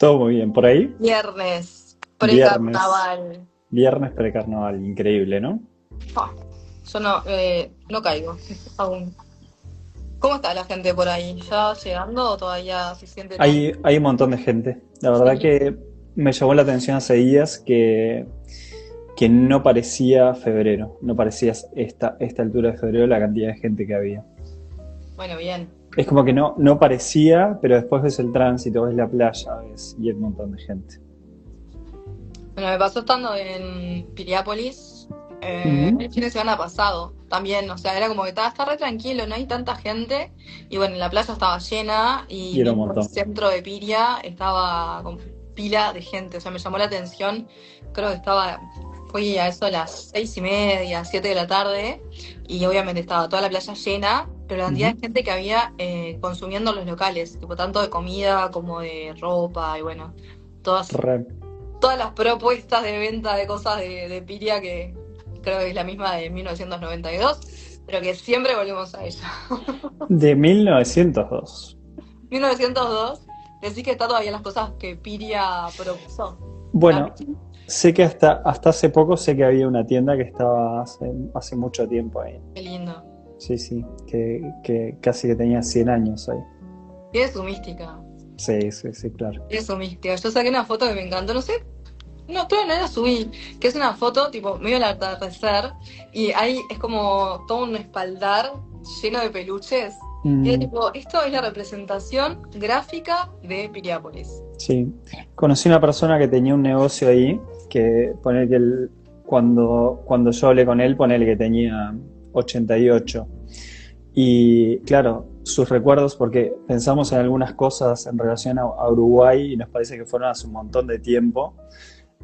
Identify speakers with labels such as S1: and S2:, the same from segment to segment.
S1: Todo muy bien. Por ahí,
S2: Viernes,
S1: viernes,
S2: precarnaval.
S1: viernes precarnaval, increíble, ¿no?
S2: Ah, yo no caigo aún. ¿Cómo está la gente por ahí? ¿Ya llegando o todavía se siente tan...?
S1: Hay un montón de gente. La verdad
S2: Sí.
S1: que me llamó la atención hace días que no parecía febrero, no parecía esta altura de febrero la cantidad de gente que había.
S2: Bueno, bien.
S1: Es como que no parecía, pero después ves el tránsito, ves la playa, ves, y hay un montón de gente.
S2: Bueno, me pasó estando en Piriápolis
S1: Ujú.
S2: el fin de semana pasado. También, o sea, era como que está re tranquilo, no hay tanta gente. Y bueno, la playa estaba llena y
S1: Y era un
S2: mismo el
S1: montón.
S2: centro de Piria estaba con pila de gente. O sea, me llamó la atención. Creo que fui a eso a las 6:30, 7 de la tarde. Y obviamente estaba toda la playa llena, pero la cantidad
S1: Ujú.
S2: de gente que había consumiendo en los locales, tipo tanto de comida como de ropa y bueno, todas
S1: Re-
S2: todas las propuestas de venta de cosas de Piria, que creo que es la misma de 1992, pero que siempre volvemos a ella.
S1: De 1902.
S2: 1902, decís que está todavía las cosas que Piria propuso. La-
S1: Bueno, sé que hasta hace poco sé que había una tienda que estaba hace mucho tiempo ahí.
S2: Qué lindo.
S1: Sí, sí, que casi que tenía 100 años ahí.
S2: Tiene su mística.
S1: Sí, sí, sí, claro.
S2: Tiene su mística. Yo saqué una foto que me encantó, no sé. No, creo que no la subí, que es una foto tipo medio al atardecer y ahí es como todo un espaldar lleno de peluches. Y es
S1: Mm,
S2: tipo, esto es la representación gráfica de Piriápolis.
S1: sí, conocí una persona que tenía un negocio ahí, que pone que cuando yo hablé con él, ponele que tenía 88. Y claro, sus recuerdos, porque pensamos en algunas cosas en relación a Uruguay y nos parece que fueron hace un montón de tiempo.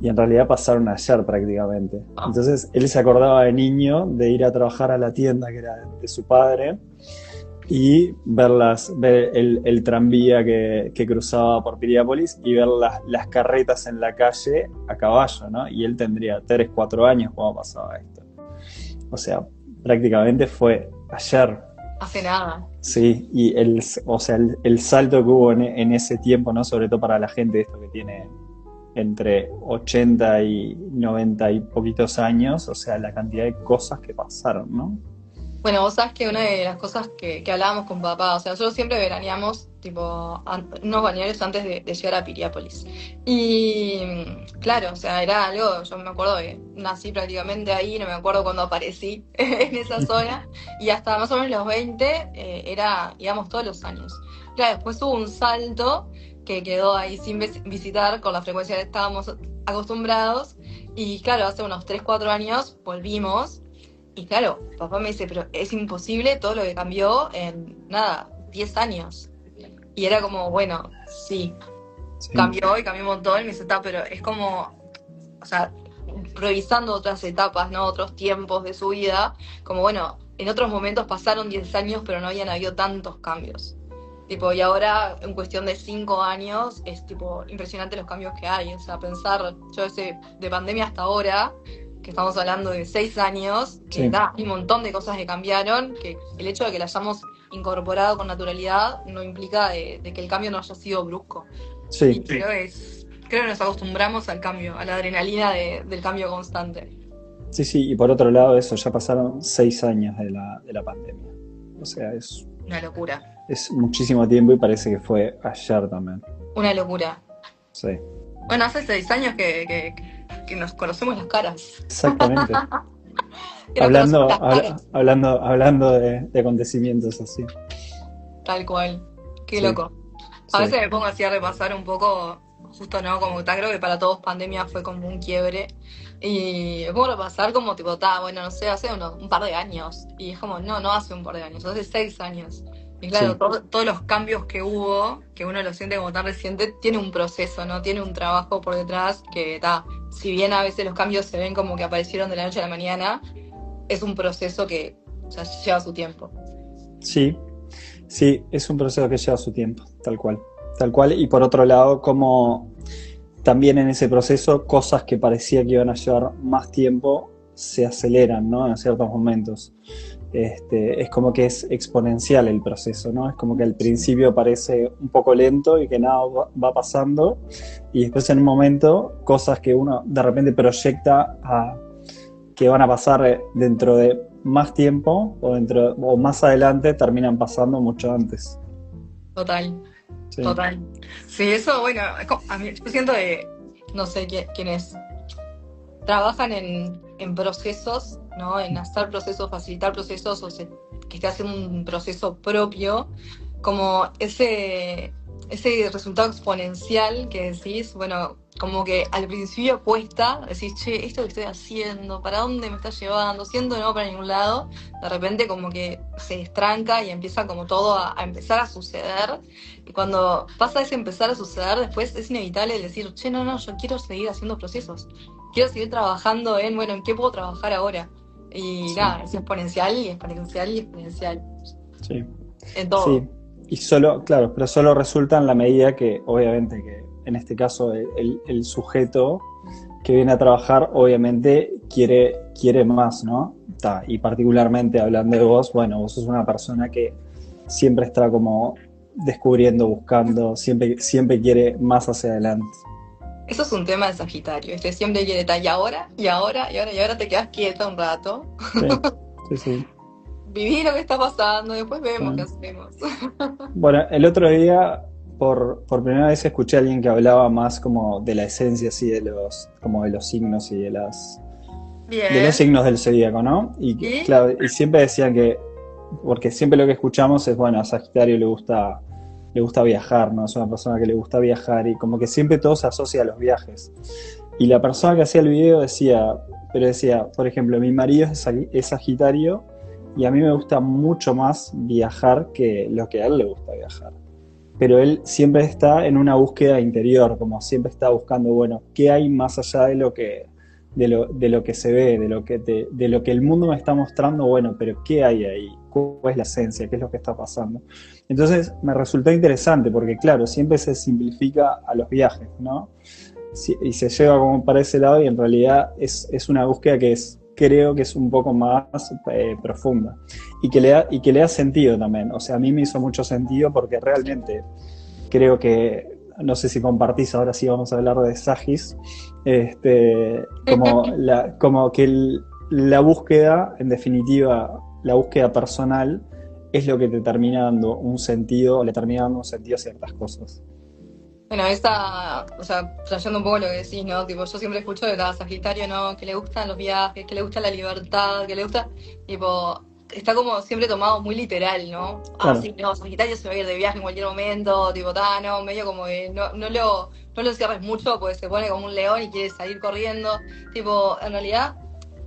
S1: Y en realidad pasaron ayer prácticamente.
S2: Ah,
S1: Entonces él se acordaba de niño de ir a trabajar a la tienda que era de su padre y ver el tranvía que cruzaba por Piriápolis y ver las carretas en la calle a caballo, ¿no? Y él tendría 3 4 años cuando pasaba esto. O sea, prácticamente fue ayer.
S2: hace nada.
S1: Sí, y o sea, el salto que hubo en ese tiempo, ¿no? Sobre todo para la gente esto que tiene entre 80 y 90 y poquitos años, o sea, la cantidad de cosas que pasaron, ¿no?
S2: Bueno, vos sabés que una de las cosas que hablábamos con papá, o sea, nosotros siempre veraneamos, tipo, unos balnearios antes de llegar a Piriápolis. Y claro, o sea, era algo, yo me acuerdo que nací prácticamente ahí, no me acuerdo cuando aparecí en esa zona, y hasta más o menos los 20 íbamos todos los años. Claro, después hubo un salto que quedó ahí sin visitar con la frecuencia que estábamos acostumbrados, y claro, hace unos 3 4 años volvimos. Y claro, papá me dice, pero es imposible todo lo que cambió en, nada, 10 años. Y era como, bueno, sí,
S1: Sí,
S2: cambió y cambió un montón. Y me dice, "Ta, pero es como, o sea, revisando otras etapas, ¿no? Otros tiempos de su vida, como, bueno, en otros momentos pasaron 10 años, pero no habían habido tantos cambios. Tipo, y ahora, en cuestión de 5 años, es tipo impresionante los cambios que hay. O sea, pensar, yo sé, de pandemia hasta ahora, que estamos hablando de 6 años, que
S1: sí,
S2: da, hay un montón de cosas que cambiaron, que el hecho de que la hayamos incorporado con naturalidad no implica de que el cambio no haya sido brusco. Y
S1: sí,
S2: creo que nos acostumbramos al cambio, a la adrenalina del cambio constante.
S1: sí, sí, y por otro lado eso, ya pasaron 6 años de la pandemia. O sea,
S2: Una locura.
S1: es muchísimo tiempo y parece que fue ayer también.
S2: Una locura.
S1: Sí,
S2: Bueno, hace 6 años que nos conocemos las caras.
S1: exactamente.
S2: Que nos conocemos las caras.
S1: Hablando de acontecimientos así.
S2: Tal cual. Qué
S1: Sí,
S2: loco. A
S1: sí,
S2: veces me pongo así a repasar un poco, justo no, como tal, creo que para todos pandemia fue como un quiebre. Y me pongo a repasar como tipo, bueno, no sé, hace un par de años. Y es como, no hace un par de años, hace 6 años. Y claro,
S1: sí.
S2: todos los cambios que hubo, que uno lo siente como tan reciente, tiene un proceso, ¿no? Tiene un trabajo por detrás que está. Si bien a veces los cambios se ven como que aparecieron de la noche a la mañana, es un proceso que, o sea, lleva su tiempo.
S1: Sí, sí, es un proceso que lleva su tiempo, tal cual. Tal cual, y por otro lado, como también en ese proceso, cosas que parecía que iban a llevar más tiempo se aceleran, ¿no? En ciertos momentos. es como que es exponencial el proceso, ¿no? Es como que al principio parece un poco lento y que nada va pasando, y después en un momento cosas que uno de repente proyecta que van a pasar dentro de más tiempo o más adelante terminan pasando mucho antes.
S2: Total,
S1: Sí,
S2: total. Sí, eso, bueno, a mí, yo siento que, no sé quiénes trabajan en procesos, ¿no? En hacer procesos, facilitar procesos, que esté haciendo un proceso propio, como ese resultado exponencial que decís, bueno, como que al principio cuesta, decís, che, esto que estoy haciendo, ¿para dónde me está llevando? Siento que no va para ningún lado, de repente como que se estranca y empieza como todo a empezar a suceder, y cuando pasa ese empezar a suceder, después es inevitable el decir, che, no, yo quiero seguir haciendo procesos, quiero seguir trabajando bueno, ¿en qué puedo trabajar ahora? Y
S1: sí,
S2: nada, es exponencial y exponencial y exponencial
S1: sí.
S2: en
S1: Sí,
S2: todo.
S1: y solo, claro, pero solo resulta en la medida que, obviamente, que en este caso el sujeto que viene a trabajar, obviamente, quiere más, ¿no? Y particularmente hablando de vos, bueno, vos sos una persona que siempre está como descubriendo, buscando, siempre quiere más hacia adelante.
S2: Eso es un tema de Sagitario, siempre quiere estar y ahora te quedas quieta un rato,
S1: Sí, sí, sí.
S2: viví lo que está pasando, después
S1: Sí.
S2: vemos qué hacemos.
S1: Bueno, el otro día, por primera vez escuché a alguien que hablaba más como de la esencia, así, como de los signos y de los
S2: Bien,
S1: signos del zodíaco, ¿no?
S2: ¿y?
S1: Claro, y siempre decían porque siempre lo que escuchamos es, bueno, a Sagitario le gusta viajar, ¿no? Es una persona que le gusta viajar y como que siempre todo se asocia a los viajes. Y la persona que hacía el video decía, por ejemplo, mi marido es Sagitario y a mí me gusta mucho más viajar que lo que a él le gusta viajar. Pero él siempre está en una búsqueda interior, como siempre está buscando, bueno, ¿qué hay más allá de lo que se ve, de lo que el mundo me está mostrando? Bueno, pero ¿qué hay ahí? ¿Cuál es la esencia? ¿Qué es lo que está pasando? Entonces me resultó interesante porque, claro, siempre se simplifica a los viajes, ¿no? Y se lleva como para ese lado y en realidad es una búsqueda creo que es un poco más profunda y que le da sentido también. O sea, a mí me hizo mucho sentido porque realmente creo que, no sé si compartís, ahora sí vamos a hablar de Sagis, como que la búsqueda, en definitiva, la búsqueda personal es lo que te termina dando un sentido, o le termina dando un sentido a ciertas cosas.
S2: Bueno, o sea, trayendo un poco lo que decís, ¿no? Tipo, yo siempre escucho de cada Sagitario, ¿no? Que le gustan los viajes, que le gusta la libertad, que le gusta, tipo, está como siempre tomado muy literal, ¿no? Ah,
S1: Claro,
S2: sí, no, Sagitario se va a ir de viaje en cualquier momento, tipo, no, medio como que no lo cierres mucho porque se pone como un león y quiere salir corriendo. Tipo, en realidad,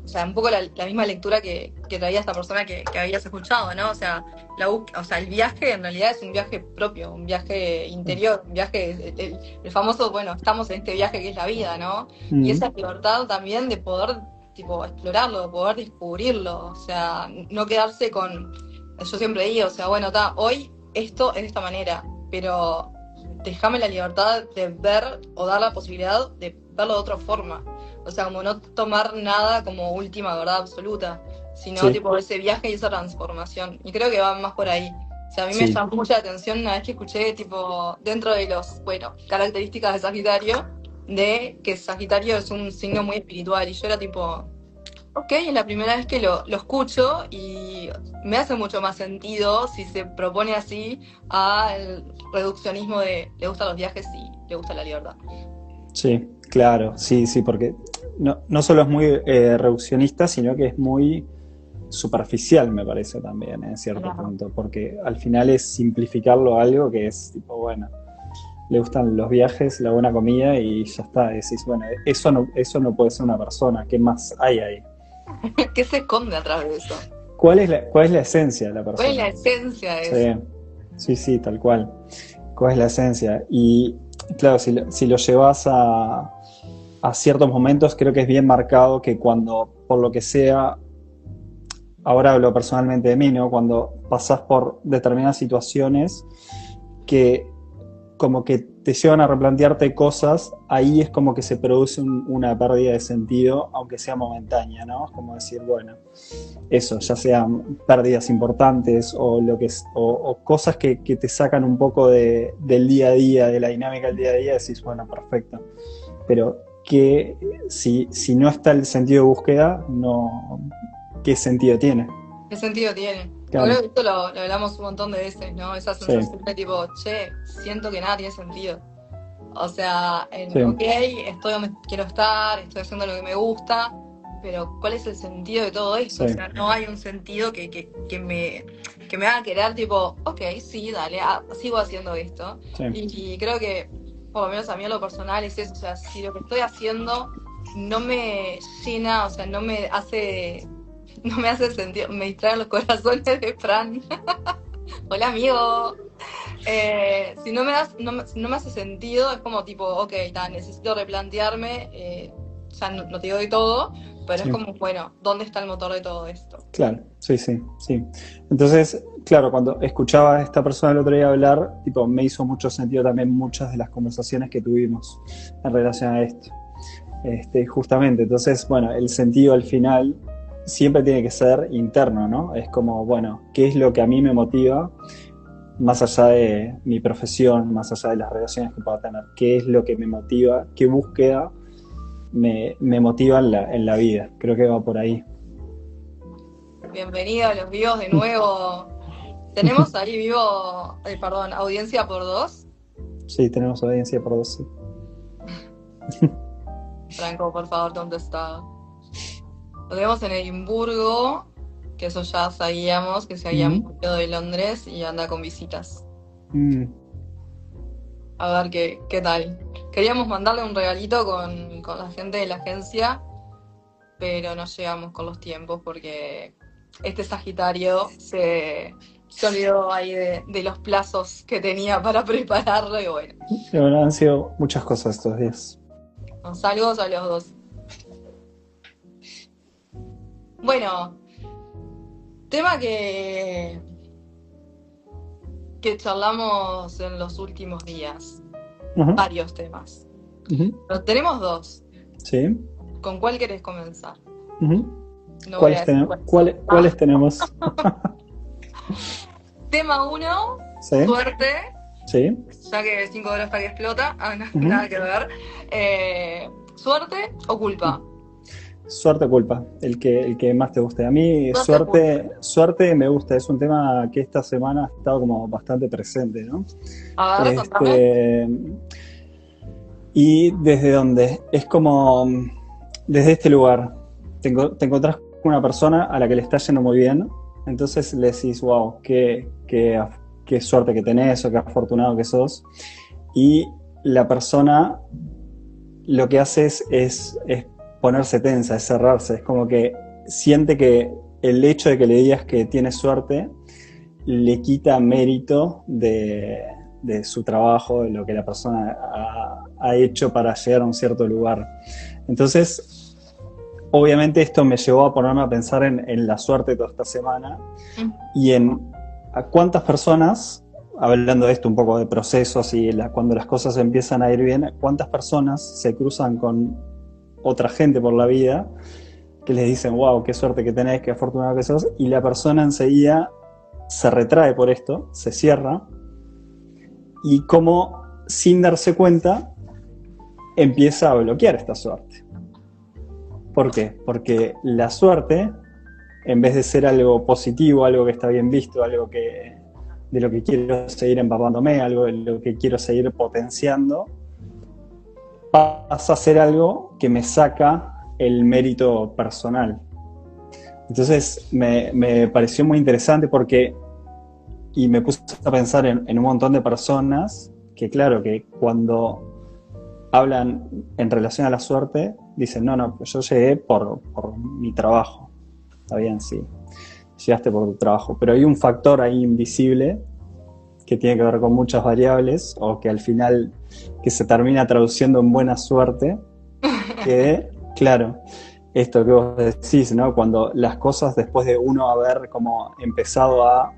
S2: o sea, un poco la misma lectura que traía esta persona que habías escuchado, ¿no? O sea, o sea, el viaje en realidad es un viaje propio, un viaje interior, un viaje, el famoso, bueno, estamos en este viaje que es la vida, ¿no? Y
S1: mm,
S2: esa libertad también de poder, tipo, explorarlo, de poder descubrirlo, o sea, no quedarse con, yo siempre digo, o sea, bueno, hoy esto es de esta manera, pero déjame la libertad de ver o dar la posibilidad de verlo de otra forma. O sea, como no tomar nada como última verdad absoluta, sino
S1: sí,
S2: tipo ese viaje y esa transformación. Y creo que va más por ahí. O sea, a mí me
S1: sí.
S2: llamó mucha atención una vez que escuché, tipo, dentro de características de Sagitario, de que Sagitario es un signo muy espiritual. Y yo era tipo, ok, es la primera vez que lo escucho y me hace mucho más sentido si se propone así al reduccionismo de le gustan los viajes y le gusta la libertad.
S1: Sí, claro, sí, sí, porque no solo es muy reduccionista, sino que es muy superficial, me parece también, en cierto
S2: Claro.
S1: punto, porque al final es simplificarlo a algo que es tipo, bueno, le gustan los viajes, la buena comida y ya está. Decís, bueno, eso no puede ser una persona, ¿qué más hay ahí?
S2: ¿Qué se esconde atrás de eso?
S1: Cuál es la esencia de la
S2: ¿Cuál es la
S1: persona?
S2: esencia de
S1: Sí,
S2: eso?
S1: sí, sí, tal cual. ¿Cuál es la esencia? Y claro, si lo llevas a ciertos momentos, creo que es bien marcado que cuando, por lo que sea, ahora hablo personalmente de mí, ¿no? Cuando pasás por determinadas situaciones que como que te llevan a replantearte cosas, ahí es como que se produce una pérdida de sentido, aunque sea momentánea, ¿no? Es como decir, bueno, eso, ya sean pérdidas importantes o lo que es, o cosas que te sacan un poco del día a día, de la dinámica del día a día, decís, bueno, perfecto. Pero que si no está el sentido de búsqueda, no, ¿qué sentido tiene?
S2: ¿Qué sentido tiene?
S1: Claro.
S2: Creo que esto lo hablamos un montón de veces, ¿no? Esa sensación
S1: Sí.
S2: de tipo, che, siento que nada tiene sentido. O sea,
S1: Sí.
S2: ok, estoy donde quiero estar, estoy haciendo lo que me gusta, pero ¿cuál es el sentido de todo esto?
S1: Sí.
S2: O sea, no hay un sentido que me haga querer, tipo, ok, sí, dale, sigo haciendo esto.
S1: Sí.
S2: Y creo que, por lo menos a mí a lo personal, es eso. O sea, si lo que estoy haciendo no me llena, o sea, no me hace sentido, me distraen los corazones de Fran. Hola, amigo. Si no me hace sentido, es como tipo, ok, necesito replantearme, ya no te digo de todo, pero
S1: Sí.
S2: es como, bueno, ¿dónde está el motor de todo esto?
S1: Claro, sí. Entonces, claro, cuando escuchaba a esta persona el otro día hablar, tipo, me hizo mucho sentido también muchas de las conversaciones que tuvimos en relación a esto. Justamente, entonces, bueno, el sentido al final siempre tiene que ser interno, ¿no? Es como, bueno, ¿qué es lo que a mí me motiva? Más allá de mi profesión, más allá de las relaciones que pueda tener, ¿qué es lo que me motiva? ¿Qué búsqueda me motiva en la vida? Creo que va por ahí.
S2: Bienvenido a los vivos de nuevo. ¿Tenemos ahí vivo, perdón, audiencia por 2?
S1: Sí, tenemos audiencia por 2. Sí.
S2: Franco, por favor, ¿dónde está? Lo tenemos en Edimburgo, que eso ya sabíamos, que se había mudado de Londres y anda con visitas. A ver qué tal. Queríamos mandarle un regalito con la gente de la agencia, pero no llegamos con los tiempos porque este Sagitario se olvidó ahí de los plazos que tenía para prepararlo y bueno.
S1: Bueno, han sido muchas cosas estos días.
S2: Saludos a los dos. Bueno, tema que charlamos en los últimos días.
S1: Uh-huh.
S2: Varios temas.
S1: Uh-huh.
S2: Pero tenemos 2.
S1: Sí.
S2: ¿Con cuál querés comenzar?
S1: Uh-huh.
S2: No
S1: ¿Cuáles tenemos?
S2: Tema 1,
S1: ¿Sí?
S2: Suerte.
S1: Sí.
S2: Ya que 5 horas hasta que explota.
S1: Uh-huh.
S2: Nada que ver. ¿Suerte o culpa?
S1: Suerte o culpa, el que más te guste. A mí suerte me gusta, es un tema que esta semana ha estado como bastante presente, ¿no?
S2: A ver, contame.
S1: Y desde dónde, es como desde este lugar, te encontrás con una persona a la que le está yendo muy bien, entonces le decís, wow, qué suerte que tenés o qué afortunado que sos, y la persona lo que hace es ponerse tensa, es cerrarse, es como que siente que el hecho de que le digas que tienes suerte le quita mérito de su trabajo, de lo que la persona ha hecho para llegar a un cierto lugar. Entonces, obviamente esto me llevó a ponerme a pensar en la suerte toda esta semana y en a cuántas personas, hablando de esto un poco de procesos y cuando las cosas empiezan a ir bien, cuántas personas se cruzan con otra gente por la vida que les dicen, wow, qué suerte que tenés, qué afortunado que sos, y la persona enseguida se retrae por esto, se cierra, y como sin darse cuenta empieza a bloquear esta suerte. ¿Por qué? Porque la suerte, en vez de ser algo positivo, algo que está bien visto, algo de lo que quiero seguir empapándome, algo de lo que quiero seguir potenciando, pasa a ser algo que me saca el mérito personal. Entonces me pareció muy interesante y me puse a pensar en un montón de personas que, claro, que cuando hablan en relación a la suerte, dicen, no, yo llegué por mi trabajo. Está bien, sí, llegaste por tu trabajo, pero hay un factor ahí invisible que tiene que ver con muchas variables, o que al final que se termina traduciendo en buena suerte, que, claro, esto que vos decís, ¿no? Cuando las cosas, después de uno haber como empezado a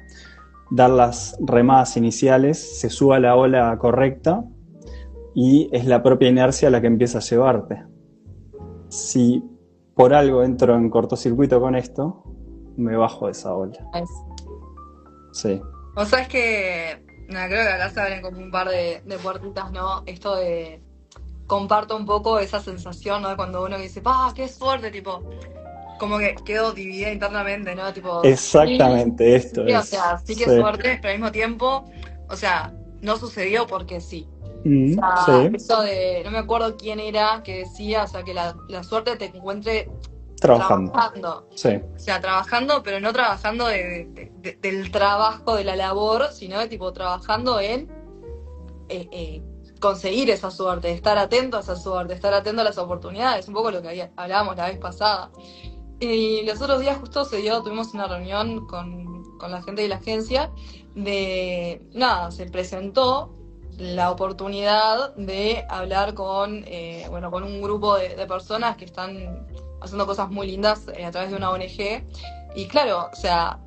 S1: dar las remadas iniciales, se suba a la ola correcta y es la propia inercia la que empieza a llevarte. Si por algo entro en cortocircuito con esto, me bajo de esa ola. Sí.
S2: O sea, es que, nada, creo que acá se abren como un par de puertitas, ¿no? Esto de, comparto un poco esa sensación, ¿no? De cuando uno dice, ¡ah, qué suerte! Tipo, como que quedo dividida internamente, ¿no? Tipo,
S1: Exactamente,
S2: sí,
S1: esto
S2: sí, o
S1: es.
S2: sea, sí que
S1: Sí.
S2: suerte, pero al mismo tiempo, o sea, no sucedió porque sí. O sea,
S1: Sí.
S2: eso de, no me acuerdo quién era que decía, o sea, que la suerte te encuentre
S1: Trabajando.
S2: trabajando.
S1: Sí.
S2: O sea, trabajando, pero no trabajando del trabajo, de la labor, sino de tipo trabajando en conseguir esa suerte, estar atento a esa suerte, estar atento a las oportunidades, un poco lo que hablábamos la vez pasada. Y los otros días justo tuvimos una reunión con la gente de la agencia nada, se presentó la oportunidad de hablar con un grupo de personas que están haciendo cosas muy lindas a través de una ONG. Y claro, o sea,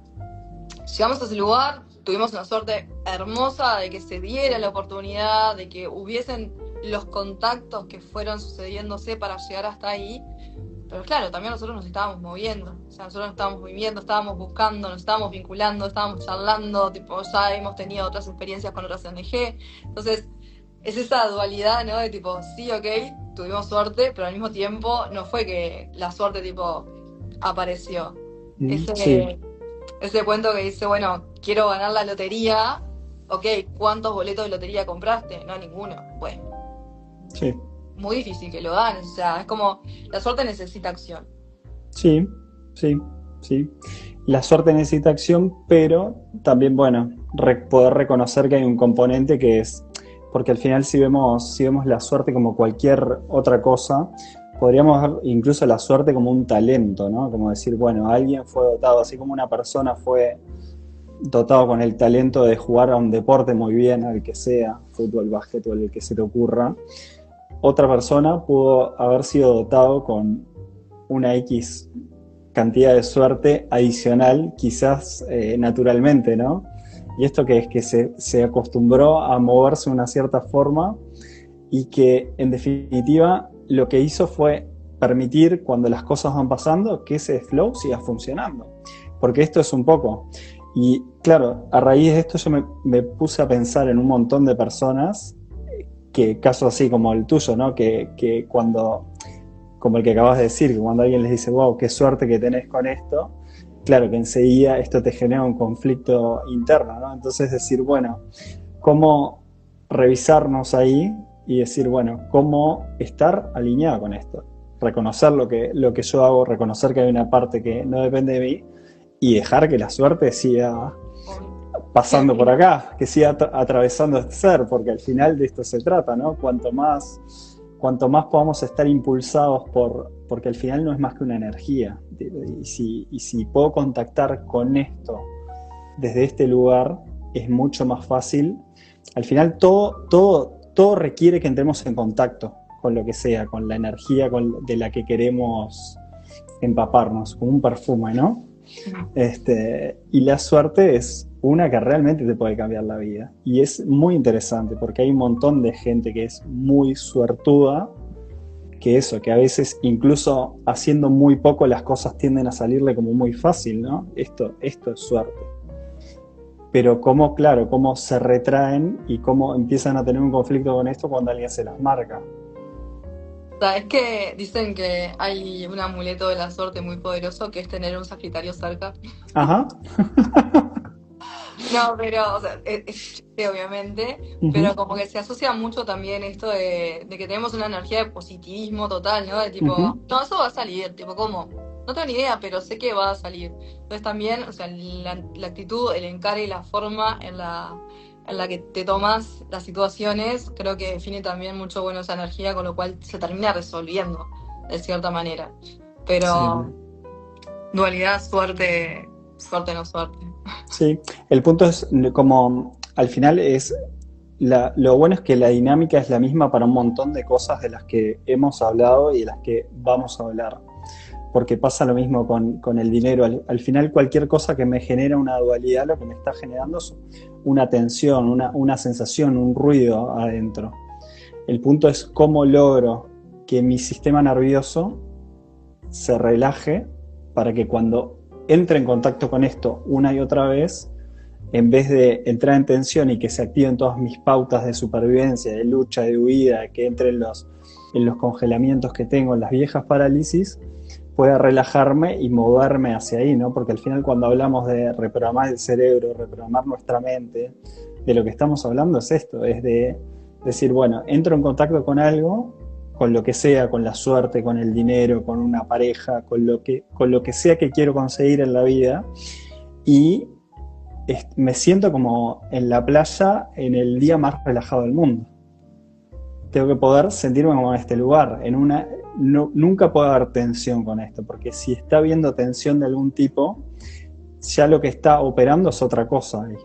S2: llegamos a ese lugar, tuvimos una suerte hermosa de que se diera la oportunidad, de que hubiesen los contactos que fueron sucediéndose para llegar hasta ahí. Pero claro, también nosotros nos estábamos moviendo, o sea, nosotros nos estábamos moviendo, estábamos buscando, nos estábamos vinculando, estábamos charlando, tipo, ya hemos tenido otras experiencias con otras ONG. Entonces, es esa dualidad, ¿no? De tipo, sí, ok, tuvimos suerte, pero al mismo tiempo no fue que la suerte, tipo, apareció.
S1: Sí.
S2: Ese cuento que dice, bueno, quiero ganar la lotería, ok, ¿cuántos boletos de lotería compraste? No, ninguno. Bueno,
S1: Sí.
S2: muy difícil que lo ganes, o sea, es como, la suerte necesita acción.
S1: Sí, sí, sí. La suerte necesita acción, pero también, bueno, poder reconocer que hay un componente que es, porque al final si vemos la suerte como cualquier otra cosa, podríamos ver incluso la suerte como un talento, ¿no? Como decir, bueno, alguien fue dotado, así como una persona fue dotado con el talento de jugar a un deporte muy bien, al que sea, fútbol, básquetbol, el que se te ocurra. Otra persona pudo haber sido dotado con una X cantidad de suerte adicional, quizás naturalmente, ¿no? Y esto que es que se acostumbró a moverse de una cierta forma y que en definitiva lo que hizo fue permitir cuando las cosas van pasando que ese flow siga funcionando. Porque esto es un poco. Y claro, a raíz de esto yo me puse a pensar en un montón de personas que casos así como el tuyo, ¿no? Que cuando, como el que acabas de decir, que cuando alguien les dice, wow, qué suerte que tenés con esto, claro que enseguida esto te genera un conflicto interno, ¿no? Entonces decir, bueno, ¿cómo revisarnos ahí y decir, bueno, cómo estar alineado con esto? Reconocer lo que yo hago, reconocer que hay una parte que no depende de mí y dejar que la suerte siga pasando por acá, que siga atravesando este ser, porque al final de esto se trata, ¿no? Cuanto más podamos estar impulsados porque al final no es más que una energía, y si puedo contactar con esto desde este lugar, es mucho más fácil. Al final todo requiere que entremos en contacto con lo que sea, con la energía de la que queremos empaparnos, como un perfume, ¿no? Y la suerte es una que realmente te puede cambiar la vida. Y es muy interesante porque hay un montón de gente que es muy suertuda, que a veces incluso haciendo muy poco las cosas tienden a salirle como muy fácil, ¿no? Esto es suerte. Pero cómo se retraen y cómo empiezan a tener un conflicto con esto cuando alguien se las marca.
S2: O sea, es que dicen que hay un amuleto de la suerte muy poderoso que es tener un Sagitario cerca.
S1: Ajá.
S2: No, pero, o sea, es chiste, obviamente, pero como que se asocia mucho también esto de que tenemos una energía de positivismo total, ¿no? De tipo, no, eso va a salir, tipo, ¿cómo? No tengo ni idea, pero sé que va a salir. Entonces también, o sea, la actitud, el encare y la forma en la que te tomas las situaciones, creo que define también mucho, bueno, esa energía, con lo cual se termina resolviendo, de cierta manera. Pero dualidad, suerte, no suerte.
S1: Sí, el punto es como, al final lo bueno es que la dinámica es la misma para un montón de cosas de las que hemos hablado y de las que vamos a hablar. porque pasa lo mismo con el dinero. Al final cualquier cosa que me genera una dualidad, lo que me está generando es una tensión, una sensación, un ruido adentro. El punto es cómo logro que mi sistema nervioso se relaje para que cuando entre en contacto con esto una y otra vez, en vez de entrar en tensión y que se activen todas mis pautas de supervivencia, de lucha, de huida, que entre en los congelamientos que tengo, en las viejas parálisis, pueda relajarme y moverme hacia ahí, ¿no? Porque al final cuando hablamos de reprogramar el cerebro, reprogramar nuestra mente, de lo que estamos hablando es esto, es de decir, bueno, entro en contacto con algo, con lo que sea, con la suerte, con el dinero, con una pareja, con lo que sea que quiero conseguir en la vida, y me siento como en la playa en el día más relajado del mundo. Tengo que poder sentirme como en este lugar. Nunca puede haber tensión con esto, porque si está habiendo tensión de algún tipo, ya lo que está operando es otra cosa ahí.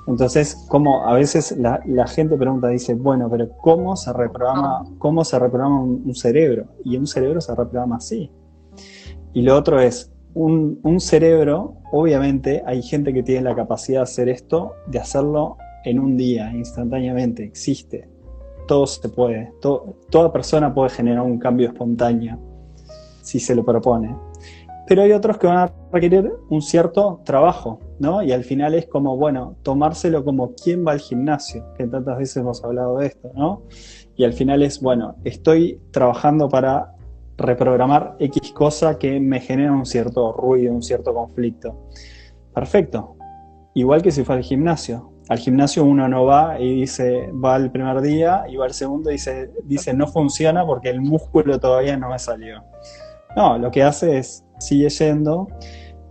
S1: Entonces, como a veces la gente pregunta, dice, bueno, pero ¿cómo se reprograma un cerebro? Y un cerebro se reprograma así. Y lo otro es, un cerebro, obviamente, hay gente que tiene la capacidad de hacer esto, de hacerlo en un día, instantáneamente, existe. Todo se puede, toda persona puede generar un cambio espontáneo, si se lo propone. Pero hay otros que van a requerir un cierto trabajo, ¿no? Y al final es como, bueno, tomárselo como quién va al gimnasio, que tantas veces hemos hablado de esto, ¿no? Y al final es, bueno, estoy trabajando para reprogramar X cosa que me genera un cierto ruido, un cierto conflicto. Perfecto. Igual que si fue al gimnasio. Al gimnasio uno no va y dice, va el primer día, y va el segundo y dice no funciona porque el músculo todavía no me salió. No, lo que hace es, sigue yendo,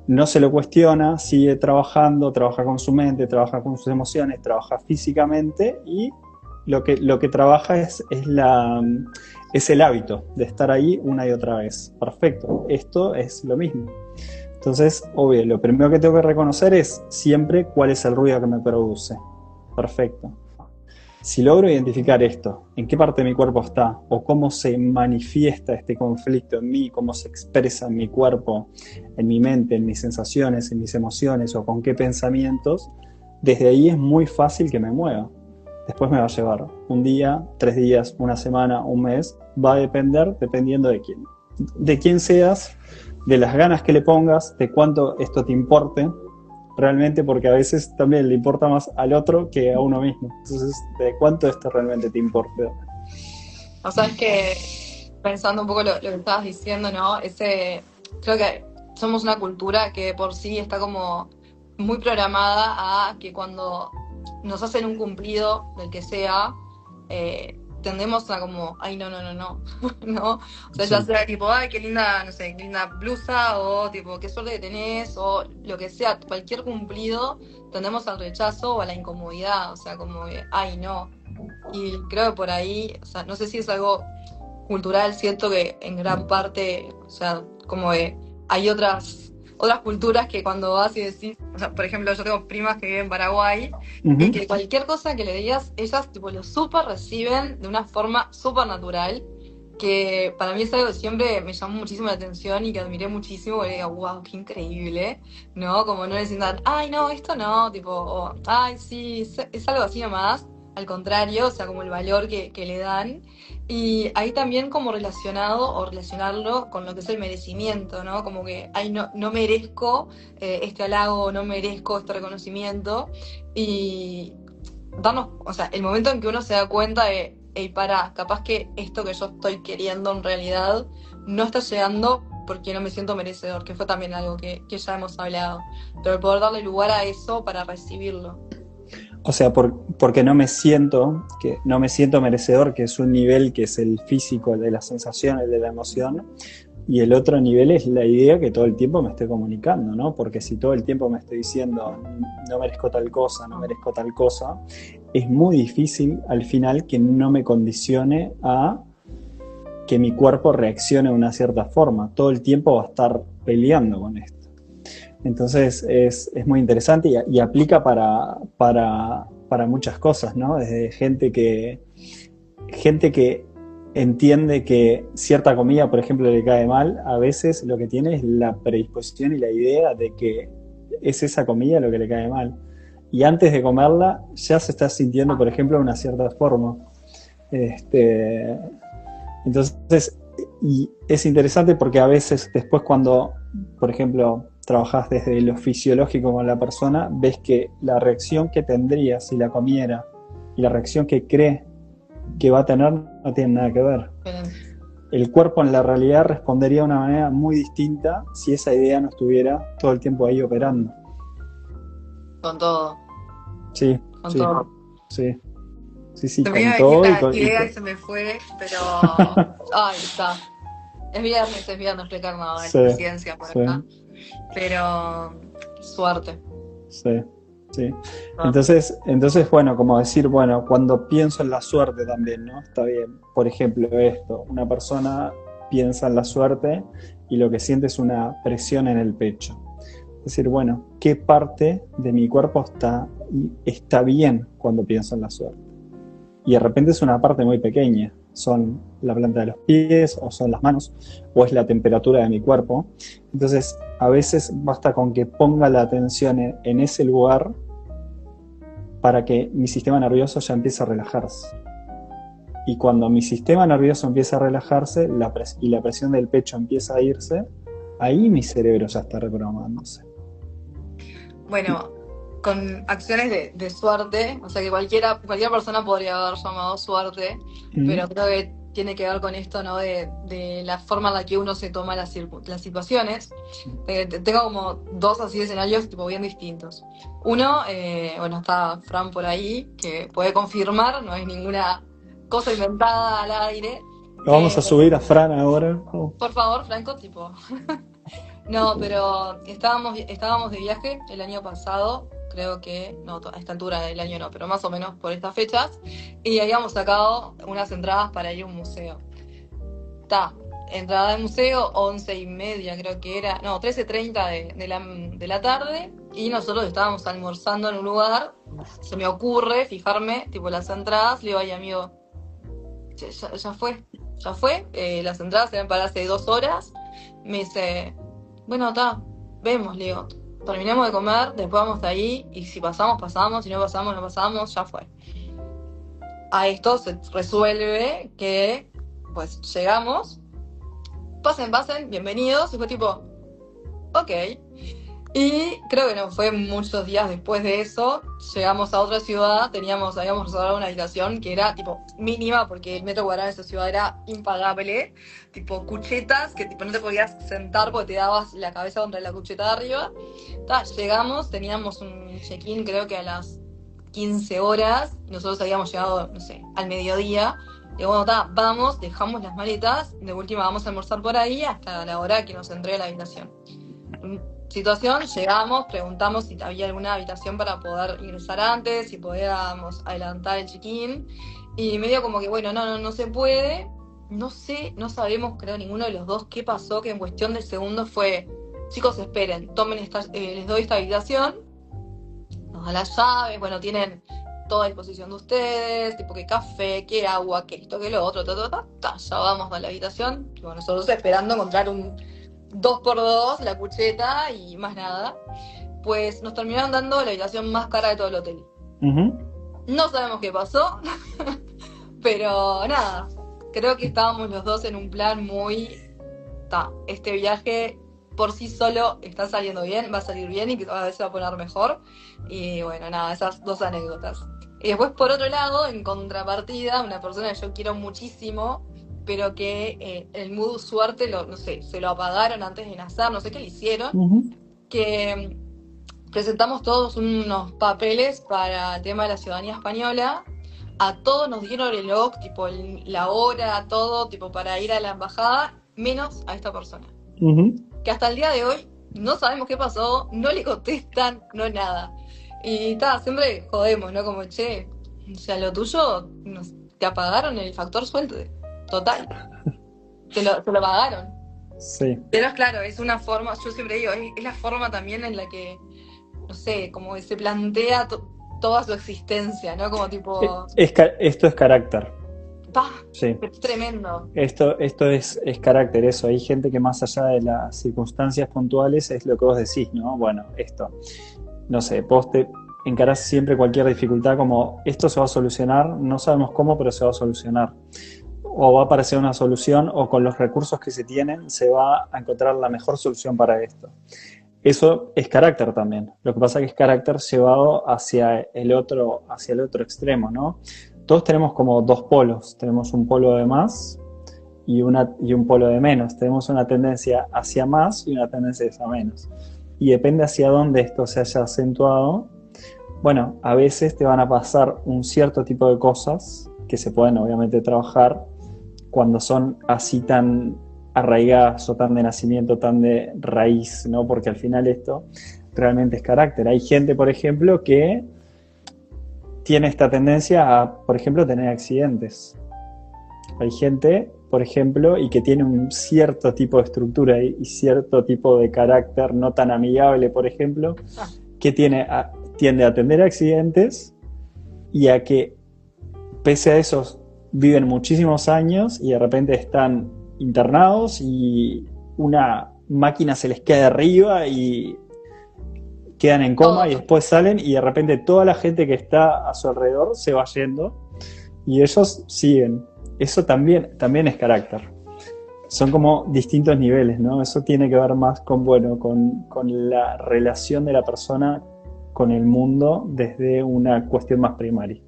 S1: no se lo cuestiona, sigue trabajando, trabaja con su mente, trabaja con sus emociones, trabaja físicamente, y lo que trabaja es el hábito de estar ahí una y otra vez. Perfecto, esto es lo mismo. Entonces, obvio, lo primero que tengo que reconocer es siempre cuál es el ruido que me produce. Perfecto. Si logro identificar esto, en qué parte de mi cuerpo está, o cómo se manifiesta este conflicto en mí, cómo se expresa en mi cuerpo, en mi mente, en mis sensaciones, en mis emociones, o con qué pensamientos, desde ahí es muy fácil que me mueva. Después me va a llevar un día, 3 días, una semana, un mes, va a depender dependiendo de quién. De quién seas, de las ganas que le pongas, de cuánto esto te importe, realmente, porque a veces también le importa más al otro que a uno mismo. Entonces, de cuánto esto realmente te importa.
S2: O sea, es que pensando un poco lo que estabas diciendo, ¿no? Creo que somos una cultura que por sí está como muy programada a que cuando nos hacen un cumplido, del que sea, tendemos a como, ay, no, ¿no? O sea, ya sea tipo, ay, qué linda, no sé, qué linda blusa, o tipo, qué suerte que tenés, o lo que sea, cualquier cumplido, tendemos al rechazo o a la incomodidad, o sea, como, ay, no. Y creo que por ahí, o sea, no sé si es algo cultural, siento que en gran parte, o sea, como que hay otras culturas que cuando vas y decís, o sea, por ejemplo, yo tengo primas que viven en Paraguay, y que cualquier cosa que le digas, ellas tipo lo súper reciben de una forma súper natural, que para mí es algo que siempre me llamó muchísimo la atención y que admiré muchísimo, porque digo, wow, qué increíble, ¿no? Como no le sientan, ay, no, esto no, tipo, o, ay, sí, es algo así nomás, al contrario, o sea, como el valor que le dan. Y ahí también como relacionarlo con lo que es el merecimiento, ¿no? Como que, ay, no merezco este halago, no merezco este reconocimiento. Y o sea, el momento en que uno se da cuenta de, hey, pará, capaz que esto que yo estoy queriendo en realidad no está llegando porque no me siento merecedor, que fue también algo que ya hemos hablado. Pero el poder darle lugar a eso para recibirlo.
S1: O sea, porque no me siento merecedor, que es un nivel que es el físico, el de las sensaciones, el de la emoción, y el otro nivel es la idea que todo el tiempo me estoy comunicando, ¿no? Porque si todo el tiempo me estoy diciendo no merezco tal cosa, es muy difícil al final que no me condicione a que mi cuerpo reaccione de una cierta forma. Todo el tiempo va a estar peleando con esto. Entonces es muy interesante y aplica para muchas cosas, ¿no? Desde gente que entiende que cierta comida, por ejemplo, le cae mal, a veces lo que tiene es la predisposición y la idea de que es esa comida lo que le cae mal. Y antes de comerla ya se está sintiendo, por ejemplo, de una cierta forma. Entonces, y es interesante porque a veces después cuando, por ejemplo, trabajas desde lo fisiológico con la persona, ves que la reacción que tendría si la comiera y la reacción que cree que va a tener no tiene nada que ver. El cuerpo en la realidad respondería de una manera muy distinta si esa idea no estuviera todo el tiempo ahí operando.
S2: Con todo.
S1: Sí,
S2: Con
S1: sí,
S2: todo.
S1: sí. Sí,
S2: Se
S1: con
S2: me iba a
S1: todo
S2: decir
S1: y
S2: la idea y se me fue, pero... Ay, está. Es viernes de carnaval,
S1: sí,
S2: paciencia por
S1: sí,
S2: acá. Pero... Suerte.
S1: sí, sí. Entonces, bueno, como decir, bueno, cuando pienso en la suerte también, ¿no? Está bien. Por ejemplo, esto, una persona piensa en la suerte y lo que siente es una presión en el pecho. Es decir, bueno, ¿qué parte de mi cuerpo está bien cuando pienso en la suerte? Y de repente es una parte muy pequeña. Son la planta de los pies, o son las manos, o es la temperatura de mi cuerpo. Entonces, a veces basta con que ponga la atención en ese lugar para que mi sistema nervioso ya empiece a relajarse. Y cuando mi sistema nervioso empieza a relajarse y la presión del pecho empieza a irse, ahí mi cerebro ya está reprogramándose.
S2: Bueno, con acciones de suerte, o sea que cualquier persona podría haber llamado suerte, pero creo que tiene que ver con esto, ¿no? De la forma en la que uno se toma las situaciones. Tengo como dos así escenarios tipo bien distintos. Uno, bueno, está Fran por ahí, que puede confirmar, no es ninguna cosa inventada al aire.
S1: Lo vamos a subir a Fran ahora.
S2: Por favor, Franco, tipo... No, pero estábamos de viaje el año pasado, creo que, no, a esta altura del año no, pero más o menos por estas fechas, y habíamos sacado unas entradas para ir a un museo. Entrada de museo, 11:30 creo que era, no, 13:30 de la tarde, y nosotros estábamos almorzando en un lugar, se me ocurre fijarme, tipo, las entradas, le digo, ay, amigo, ya fue, las entradas eran para hace 2 horas, me dice... Bueno, vemos, le digo, terminemos de comer, después vamos de ahí, y si pasamos, pasamos, si no pasamos, no pasamos, ya fue. A esto se resuelve que, pues, llegamos, pasen, bienvenidos, y fue tipo, ok. Y creo que no fue muchos días después de eso, llegamos a otra ciudad, habíamos reservado una habitación que era tipo mínima porque el metro cuadrado de esa ciudad era impagable, tipo cuchetas que tipo no te podías sentar porque te dabas la cabeza contra la cucheta de arriba. Llegamos, teníamos un check-in creo que a las 15 horas, nosotros habíamos llegado, no sé, al mediodía. Y bueno, vamos, dejamos las maletas, de última vamos a almorzar por ahí hasta la hora que nos entregue la habitación. Situación, llegamos, preguntamos si había alguna habitación para poder ingresar antes, si podíamos adelantar el check-in, y medio como que bueno, no se puede, no sabemos, creo, ninguno de los dos qué pasó, que en cuestión de segundos fue, chicos, esperen, les doy esta habitación, nos dan las llaves, bueno, tienen toda a disposición de ustedes, tipo que café, que agua, que esto, que lo otro, ya vamos a la habitación, y bueno, nosotros esperando encontrar un 2x2, la cucheta y más nada. Pues nos terminaron dando la habitación más cara de todo el hotel.
S1: Uh-huh.
S2: No sabemos qué pasó, pero nada, creo que estábamos los dos en un plan muy... este viaje por sí solo está saliendo bien, va a salir bien y que a veces va a poner mejor. Y bueno, nada, esas dos anécdotas. Y después, por otro lado, en contrapartida, una persona que yo quiero muchísimo, pero que el mood suerte, no sé, se lo apagaron antes de nacer, no sé qué le hicieron, que presentamos todos unos papeles para el tema de la ciudadanía española, a todos nos dieron el reloj, tipo la hora, todo, tipo para ir a la embajada, menos a esta persona. Que hasta el día de hoy no sabemos qué pasó, no le contestan, no nada. Y siempre jodemos, ¿no? Como, che, o sea, lo tuyo, te apagaron el factor suerte. Total. Te lo pagaron.
S1: Sí.
S2: Pero claro, es una forma, yo siempre digo, es la forma también en la que, no sé, como se plantea toda su existencia, ¿no? Como tipo...
S1: Esto es carácter.
S2: ¡pah!
S1: Sí.
S2: Es tremendo.
S1: Esto es carácter, eso. Hay gente que más allá de las circunstancias puntuales es lo que vos decís, ¿no? Bueno, esto, no sé, vos te encarás siempre cualquier dificultad como esto se va a solucionar, no sabemos cómo, pero se va a solucionar. O va a aparecer una solución o con los recursos que se tienen se va a encontrar la mejor solución para esto. Eso es carácter también. Lo que pasa es que es carácter llevado hacia el otro extremo, ¿no? Todos tenemos como dos polos. Tenemos un polo de más y un polo de menos. Tenemos una tendencia hacia más y una tendencia hacia menos. Y depende hacia dónde esto se haya acentuado. Bueno, a veces te van a pasar un cierto tipo de cosas que se pueden obviamente trabajar cuando son así tan arraigadas o tan de nacimiento, tan de raíz, ¿no? Porque al final esto realmente es carácter. Hay gente, por ejemplo, que tiene esta tendencia a, por ejemplo, tener accidentes. Hay gente, por ejemplo, y que tiene un cierto tipo de estructura y cierto tipo de carácter no tan amigable, por ejemplo, que tiende a tener accidentes y a que, pese a esos, viven muchísimos años y de repente están internados y una máquina se les queda arriba y quedan en coma y después salen y de repente toda la gente que está a su alrededor se va yendo y ellos siguen. Eso también es carácter. Son como distintos niveles, ¿no? Eso tiene que ver más con la relación de la persona con el mundo desde una cuestión más primaria.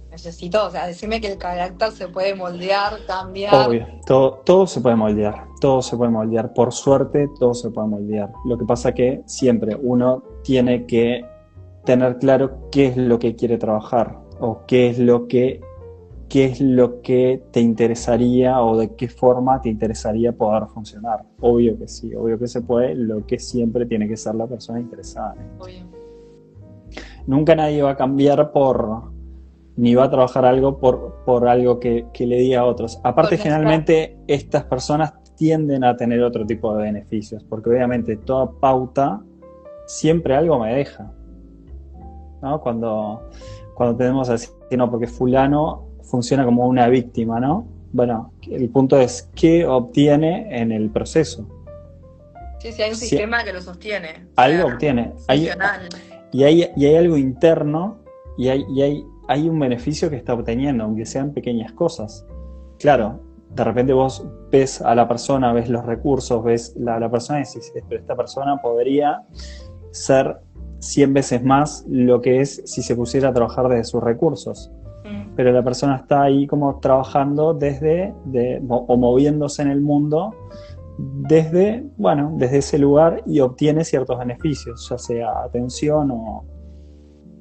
S2: Necesito, o sea, decirme que el carácter se puede moldear, cambiar.
S1: Obvio, todo se puede moldear, todo se puede moldear. Por suerte, todo se puede moldear. Lo que pasa que siempre uno tiene que tener claro qué es lo que quiere trabajar o qué es lo que te interesaría o de qué forma te interesaría poder funcionar. Obvio que sí, obvio que se puede, lo que siempre tiene que ser la persona interesada.
S2: Obvio.
S1: Nunca nadie va a cambiar ni va a trabajar algo por algo que le diga a otros. Aparte, generalmente estas personas tienden a tener otro tipo de beneficios, porque obviamente toda pauta siempre algo me deja, ¿no? Cuando tenemos así, no, porque fulano funciona como una víctima, ¿no? Bueno, el punto es qué obtiene en el proceso.
S2: Sí, hay un sistema que lo sostiene.
S1: Algo obtiene. Y hay algo interno y hay un beneficio que está obteniendo, aunque sean pequeñas cosas. Claro, de repente vos ves a la persona, ves los recursos, ves la persona y decís, pero esta persona podría ser 100 veces más lo que es si se pusiera a trabajar desde sus recursos. Pero la persona está ahí como trabajando o moviéndose en el mundo desde ese lugar y obtiene ciertos beneficios, ya sea atención o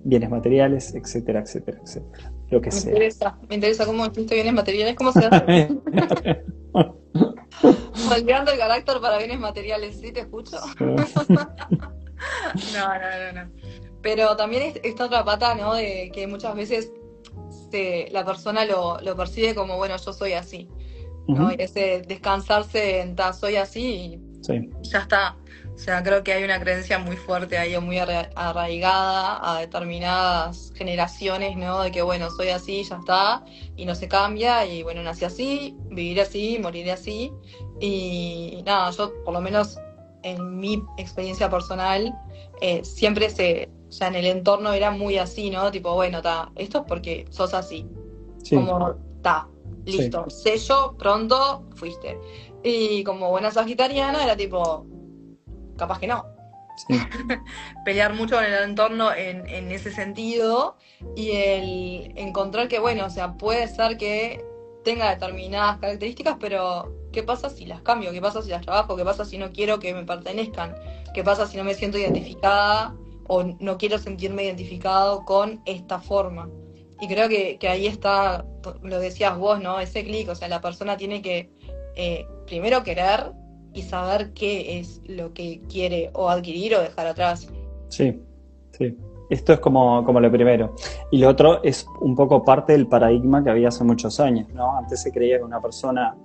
S1: bienes materiales, etcétera, etcétera, etcétera. Lo que sea.
S2: Me interesa cómo existe bienes materiales, cómo se hace. Moldeando el carácter para bienes materiales, ¿sí te escucho? No. Pero también esta otra pata, ¿no? De que muchas veces la persona lo percibe como, bueno, yo soy así, ¿no? Y ese descansarse en soy así y sí, ya está. O sea, creo que hay una creencia muy fuerte ahí, muy arraigada a determinadas generaciones, ¿no? De que, bueno, soy así, ya está, y no se cambia, y bueno, nací así, viviré así, moriré así. Y nada, yo, por lo menos en mi experiencia personal, siempre ya en el entorno era muy así, ¿no? Tipo, bueno, esto es porque sos así. Sí. Como, listo, sí. Sello, pronto, fuiste. Y como buena sagitariana era tipo, capaz que no. Sí. Pelear mucho con el entorno en ese sentido y el encontrar que, bueno, o sea, puede ser que tenga determinadas características, pero ¿qué pasa si las cambio? ¿Qué pasa si las trabajo? ¿Qué pasa si no quiero que me pertenezcan? ¿Qué pasa si no me siento identificada o no quiero sentirme identificado con esta forma? Y creo que ahí está, lo decías vos, ¿no? Ese clic, o sea, la persona tiene que primero querer y saber qué es lo que quiere o adquirir o dejar atrás.
S1: Sí, sí. Esto es como lo primero. Y lo otro es un poco parte del paradigma que había hace muchos años, ¿no? Antes se creía que una persona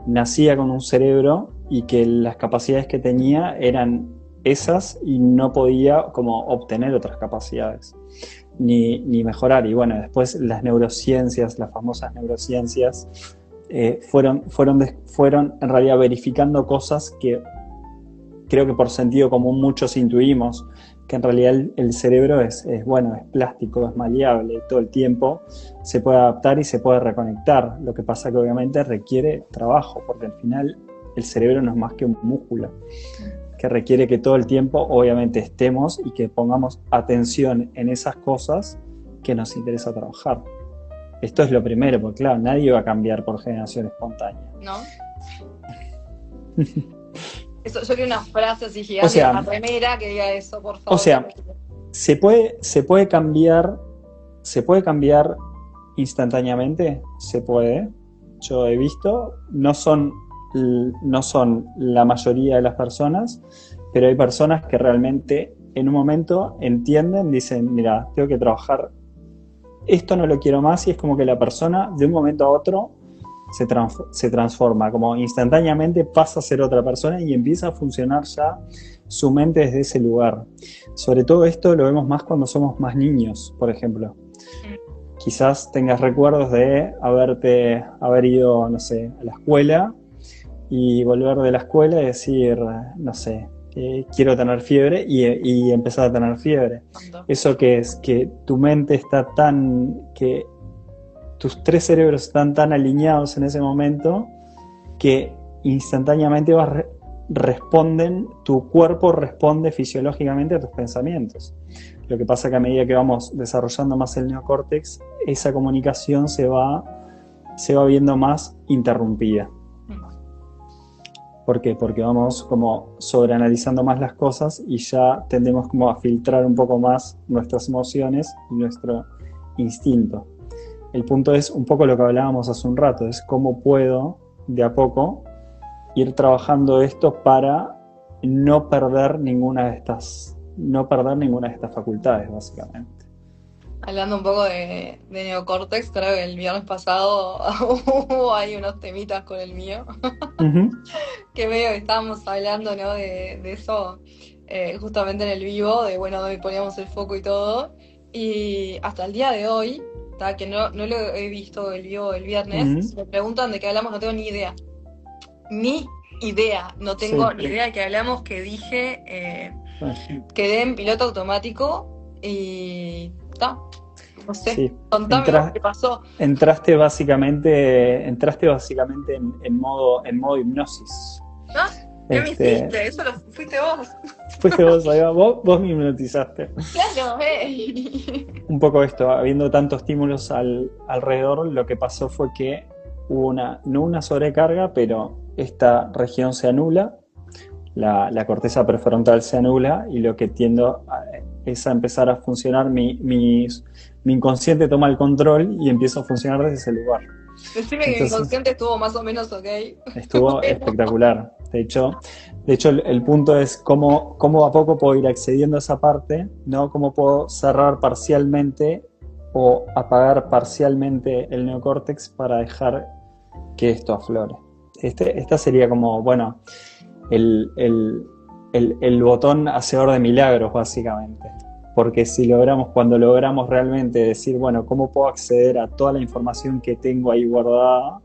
S1: nacía con un cerebro y que las capacidades que tenía eran esas y no podía como obtener otras capacidades. ni mejorar. Y bueno, después las neurociencias, las famosas neurociencias, fueron en realidad verificando cosas que creo que por sentido común muchos intuimos, que en realidad el cerebro es plástico, es maleable, y todo el tiempo se puede adaptar y se puede reconectar. Lo que pasa que obviamente requiere trabajo, porque al final el cerebro no es más que un músculo, que requiere que todo el tiempo obviamente estemos y que pongamos atención en esas cosas que nos interesa trabajar. Esto es lo primero, porque claro, nadie va a cambiar por generación espontánea.
S2: ¿No? Eso, yo quiero una frase así gigante,
S1: O sea,
S2: una remera que diga eso, por favor.
S1: O sea, se puede cambiar instantáneamente, se puede. Yo he visto, no son la mayoría de las personas, pero hay personas que realmente en un momento entienden, dicen, mira, tengo que trabajar, esto no lo quiero más, y es como que la persona de un momento a otro se transforma, como instantáneamente pasa a ser otra persona y empieza a funcionar ya su mente desde ese lugar. Sobre todo esto lo vemos más cuando somos más niños, por ejemplo. Quizás tengas recuerdos de haber ido, no sé, a la escuela y volver de la escuela y decir, no sé, quiero tener fiebre y empezar a tener fiebre. Eso que es que tu mente está que tus tres cerebros están tan alineados en ese momento que instantáneamente tu cuerpo responde fisiológicamente a tus pensamientos. Lo que pasa que a medida que vamos desarrollando más el neocórtex, esa comunicación se va viendo más interrumpida. ¿Por qué? Porque vamos como sobreanalizando más las cosas y ya tendemos como a filtrar un poco más nuestras emociones y nuestro instinto. El punto es un poco lo que hablábamos hace un rato, es cómo puedo de a poco ir trabajando esto para no perder ninguna de estas facultades, básicamente.
S2: Hablando un poco de neocórtex, creo que el viernes pasado hubo ahí unos temitas con el mío, que medio que estábamos hablando, ¿no? de eso, justamente en el vivo, de bueno, donde poníamos el foco y todo, y hasta el día de hoy, que no lo he visto el vivo del viernes, si me preguntan de qué hablamos, no tengo ni idea. No tengo ni idea de qué hablamos, que dije, quedé en piloto automático y no sé, contame qué pasó.
S1: Entraste básicamente en modo hipnosis.
S2: ¿Ah? ¿Qué me hiciste? Eso lo fuiste vos.
S1: Fuiste vos, ahí va. Vos me hipnotizaste.
S2: Claro,
S1: Un poco esto, habiendo tantos estímulos alrededor, lo que pasó fue que hubo no una sobrecarga, pero esta región se anula, la corteza prefrontal se anula, y lo que tiendo es a empezar a funcionar, mi inconsciente toma el control y empiezo a funcionar desde ese lugar.
S2: Decime que mi inconsciente estuvo más o menos ok.
S1: Estuvo espectacular. De hecho, el punto es cómo a poco puedo ir accediendo a esa parte, ¿no? Cómo puedo cerrar parcialmente o apagar parcialmente el neocórtex para dejar que esto aflore. Esta sería como, bueno, el botón hacedor de milagros, básicamente. Porque cuando logramos realmente decir, bueno, ¿cómo puedo acceder a toda la información que tengo ahí guardada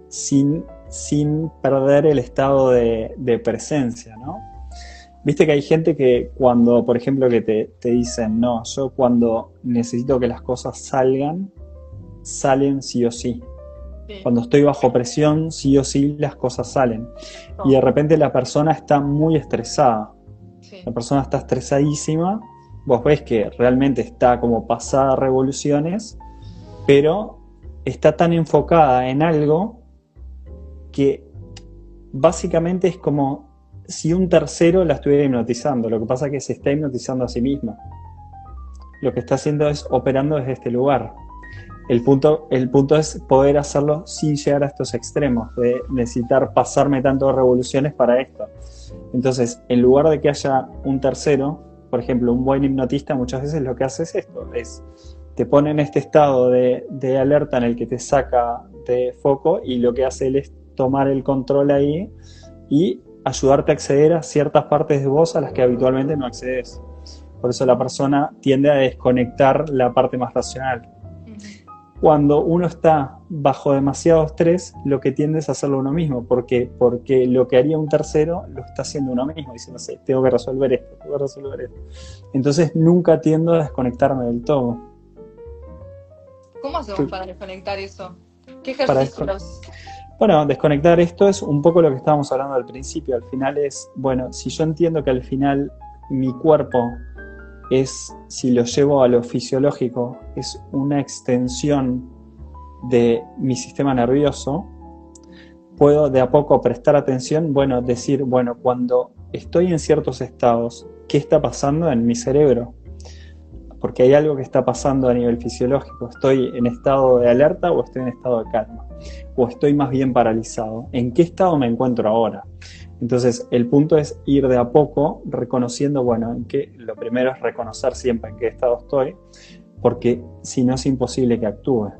S1: sin perder el estado de presencia, ¿no? Viste que hay gente que cuando, por ejemplo, que te dicen, no, yo cuando necesito que las cosas salen sí o sí. Cuando estoy bajo presión, sí o sí las cosas salen. Y de repente la persona está muy estresada. La persona está estresadísima. Vos ves que realmente está como pasada a revoluciones, pero está tan enfocada en algo que básicamente es como si un tercero la estuviera hipnotizando. Lo que pasa es que se está hipnotizando a sí misma. Lo que está haciendo es operando desde este lugar. El punto es poder hacerlo sin llegar a estos extremos, de necesitar pasarme tanto de revoluciones para esto. Entonces, en lugar de que haya un tercero, por ejemplo, un buen hipnotista muchas veces lo que hace es esto, te pone en este estado de alerta en el que te saca de foco, y lo que hace él es tomar el control ahí y ayudarte a acceder a ciertas partes de vos a las que habitualmente no accedes. Por eso la persona tiende a desconectar la parte más racional. Cuando uno está bajo demasiado estrés, lo que tiende es hacerlo uno mismo. ¿Por qué? Porque lo que haría un tercero lo está haciendo uno mismo. Dice, no sé, tengo que resolver esto, tengo que resolver esto. Entonces nunca tiendo a desconectarme del todo.
S2: ¿Cómo hacemos para desconectar eso? ¿Qué ejercicios?
S1: Bueno, desconectar esto es un poco lo que estábamos hablando al principio. Al final es, bueno, si yo entiendo que al final mi cuerpo es, si lo llevo a lo fisiológico, es una extensión de mi sistema nervioso, puedo de a poco prestar atención, bueno, decir, bueno, cuando estoy en ciertos estados, ¿qué está pasando en mi cerebro? Porque hay algo que está pasando a nivel fisiológico. ¿Estoy en estado de alerta o estoy en estado de calma? ¿O estoy más bien paralizado? ¿En qué estado me encuentro ahora? Entonces, el punto es ir de a poco reconociendo, bueno, lo primero es reconocer siempre en qué estado estoy, porque si no es imposible que actúe.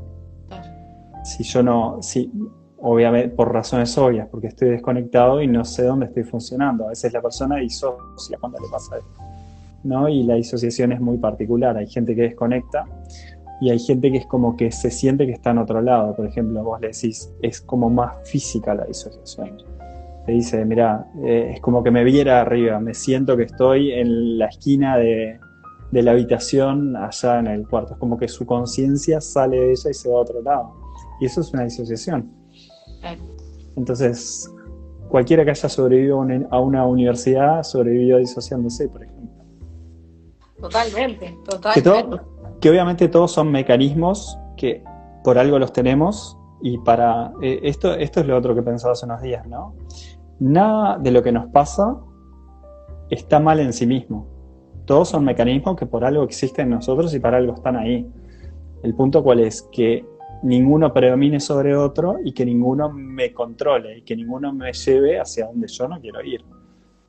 S1: Obviamente por razones obvias, porque estoy desconectado y no sé dónde estoy funcionando. A veces la persona disocia cuando le pasa esto, ¿no? Y la disociación es muy particular. Hay gente que desconecta y hay gente que es como que se siente que está en otro lado. Por ejemplo, vos le decís, es como más física la disociación. Te dice, mirá, es como que me viera arriba, me siento que estoy en la esquina de la habitación allá en el cuarto. Es como que su conciencia sale de ella y se va a otro lado. Y eso es una disociación. Entonces, cualquiera que haya sobrevivido a una universidad sobrevivió disociándose, por ejemplo.
S2: Totalmente.
S1: Que obviamente todos son mecanismos que por algo los tenemos. Y para esto es lo otro que pensaba hace unos días, ¿no? Nada de lo que nos pasa está mal en sí mismo. Todos son mecanismos que por algo existen en nosotros y para algo están ahí. El punto cuál es, que ninguno predomine sobre otro y que ninguno me controle y que ninguno me lleve hacia donde yo no quiero ir.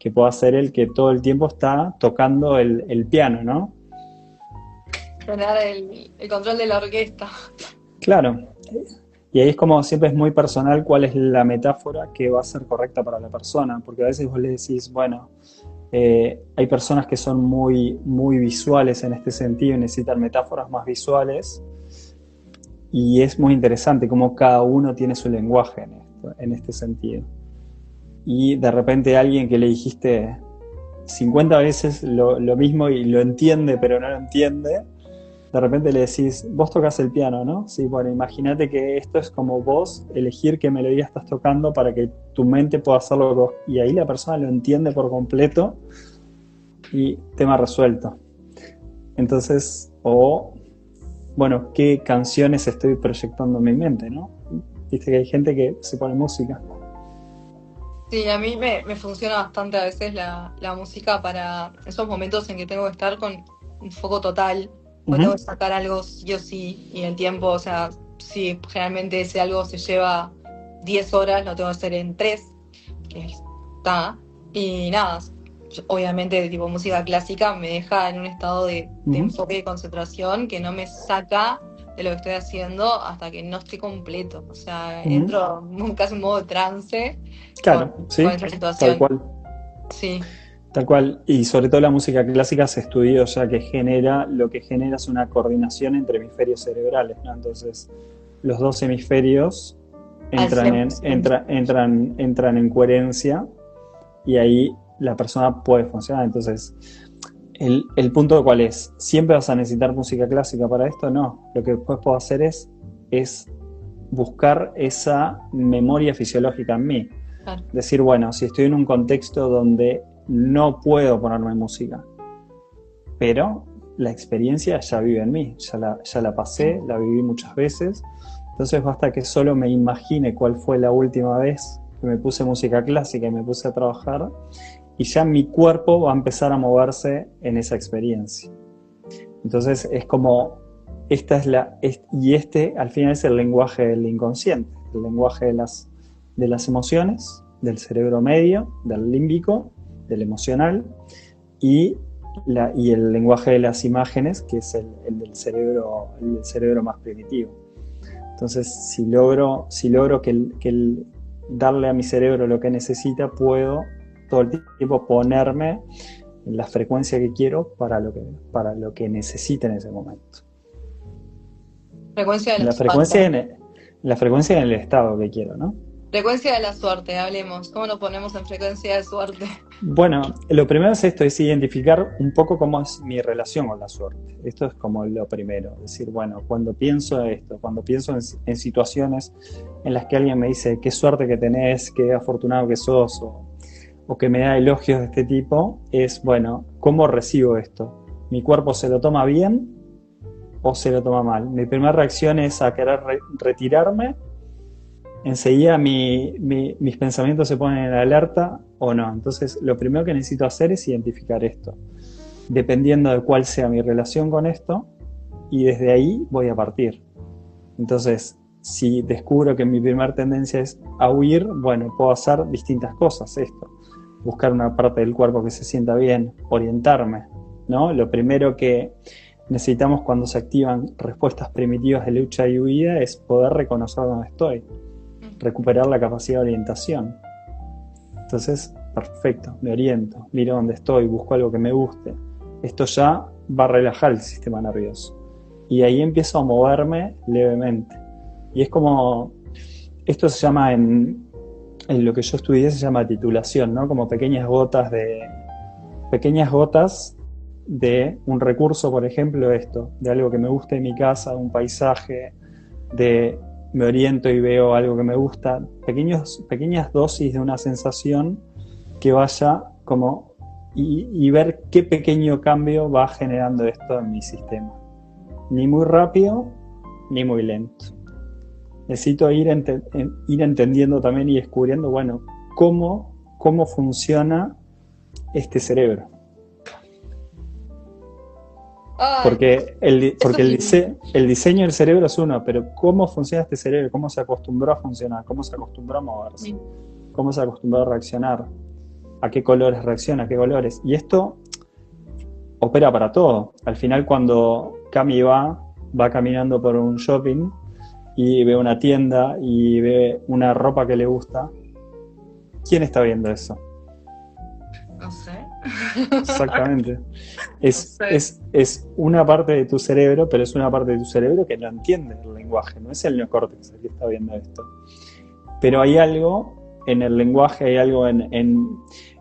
S1: Que pueda ser el que todo el tiempo está tocando el piano, ¿no?
S2: Tener el control de la orquesta.
S1: Claro. Y ahí es como siempre es muy personal cuál es la metáfora que va a ser correcta para la persona, porque a veces vos le decís, bueno, hay personas que son muy, muy visuales en este sentido y necesitan metáforas más visuales, y es muy interesante cómo cada uno tiene su lenguaje en este sentido. Y de repente alguien que le dijiste 50 veces lo mismo y lo entiende pero no lo entiende, de repente le decís, vos tocas el piano, ¿no? Sí, bueno, imagínate que esto es como vos elegir qué melodía estás tocando para que tu mente pueda hacerlo que vos. Y ahí la persona lo entiende por completo y tema resuelto. Entonces, bueno, ¿qué canciones estoy proyectando en mi mente, no? Viste que hay gente que se pone música.
S2: Sí, a mí me funciona bastante a veces la música para esos momentos en que tengo que estar con un foco total. Porque tengo que sacar algo sí o sí, y el tiempo, o sea, si generalmente ese algo se lleva 10 horas, lo tengo que hacer en 3, que está, y nada, obviamente tipo música clásica me deja en un estado de enfoque y concentración que no me saca de lo que estoy haciendo hasta que no esté completo, o sea, entro casi en modo trance.
S1: Claro,
S2: con esta situación.
S1: Tal cual.
S2: Sí.
S1: Tal cual, y sobre todo la música clásica se estudió ya que lo que genera es una coordinación entre hemisferios cerebrales, ¿no? Entonces, los dos hemisferios entran en coherencia y ahí la persona puede funcionar. Entonces, el punto cuál es, ¿siempre vas a necesitar música clásica para esto? No, lo que después puedo hacer es buscar esa memoria fisiológica en mí.
S2: Claro.
S1: Decir, bueno, si estoy en un contexto donde no puedo ponerme música, pero la experiencia ya vive en mí, ya la pasé, la viví muchas veces, entonces basta que solo me imagine cuál fue la última vez que me puse música clásica y me puse a trabajar, y ya mi cuerpo va a empezar a moverse en esa experiencia. Entonces es como, al final es el lenguaje del inconsciente, el lenguaje de las emociones, del cerebro medio, del límbico, del emocional, y el lenguaje de las imágenes, que es el del cerebro más primitivo. Entonces, si logro darle a mi cerebro lo que necesita, puedo todo el tiempo ponerme en la frecuencia que quiero para lo que necesite en ese momento.
S2: Frecuencia de
S1: En
S2: la
S1: la
S2: suerte.
S1: frecuencia la frecuencia en el estado que quiero, ¿no?
S2: Frecuencia de la suerte, hablemos. ¿Cómo nos ponemos en frecuencia de suerte?
S1: Bueno, lo primero es esto, es identificar un poco cómo es mi relación con la suerte. Esto es como lo primero, es decir, bueno, cuando pienso esto, cuando pienso en situaciones en las que alguien me dice qué suerte que tenés, qué afortunado que sos, o que me da elogios de este tipo, es, bueno, ¿cómo recibo esto? ¿Mi cuerpo se lo toma bien o se lo toma mal? Mi primera reacción es a querer retirarme. Enseguida mis pensamientos se ponen en alerta o no. Entonces, lo primero que necesito hacer es identificar esto, dependiendo de cuál sea mi relación con esto, y desde ahí voy a partir. Entonces, si descubro que mi primera tendencia es a huir, bueno, puedo hacer distintas cosas. Esto, buscar una parte del cuerpo que se sienta bien, orientarme, ¿no? Lo primero que necesitamos cuando se activan respuestas primitivas de lucha y huida es poder reconocer dónde estoy, recuperar la capacidad de orientación. Entonces, perfecto, me oriento, miro dónde estoy, busco algo que me guste. Esto ya va a relajar el sistema nervioso. Y ahí empiezo a moverme levemente. Y es como, esto se llama en lo que yo estudié se llama titulación, ¿no? Como pequeñas gotas de un recurso, por ejemplo, esto, de algo que me guste en mi casa, un paisaje, de me oriento y veo algo que me gusta, pequeñas dosis de una sensación que vaya como y ver qué pequeño cambio va generando esto en mi sistema. Ni muy rápido, ni muy lento. Necesito ir entendiendo también y descubriendo, bueno, cómo funciona este cerebro.
S2: Ay,
S1: Porque
S2: eso sí.
S1: el diseño del cerebro es uno, pero cómo funciona este cerebro, cómo se acostumbró a funcionar, cómo se acostumbró a moverse, cómo se acostumbró a reaccionar, a qué colores reacciona, a qué colores. Y esto opera para todo. Al final, cuando Cami va caminando por un shopping y ve una tienda y ve una ropa que le gusta, ¿quién está viendo eso?
S2: No sé.
S1: Exactamente.
S2: No sé.
S1: Es una parte de tu cerebro, pero es una parte de tu cerebro que no entiende el lenguaje, no es el neocórtex el que está viendo esto. Pero hay algo en el lenguaje, hay algo en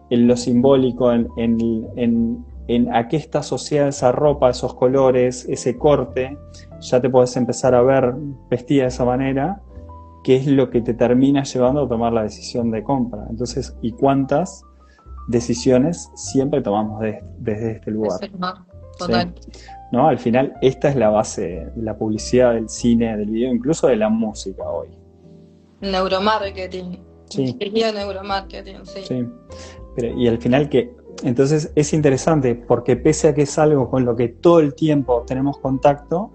S1: lo simbólico, en a qué está asociada esa ropa, esos colores, ese corte. Ya te podés empezar a ver vestida de esa manera, que es lo que te termina llevando a tomar la decisión de compra. Entonces, ¿y cuántas decisiones siempre tomamos desde este lugar?
S2: Total.
S1: ¿Sí? ¿No? Al final, esta es la base de la publicidad, del cine, del video, incluso de la música hoy.
S2: Neuromarketing.
S1: Sí.
S2: Ingeniería de neuromarketing, sí.
S1: Sí. Y al final entonces es interesante porque pese a que es algo con lo que todo el tiempo tenemos contacto,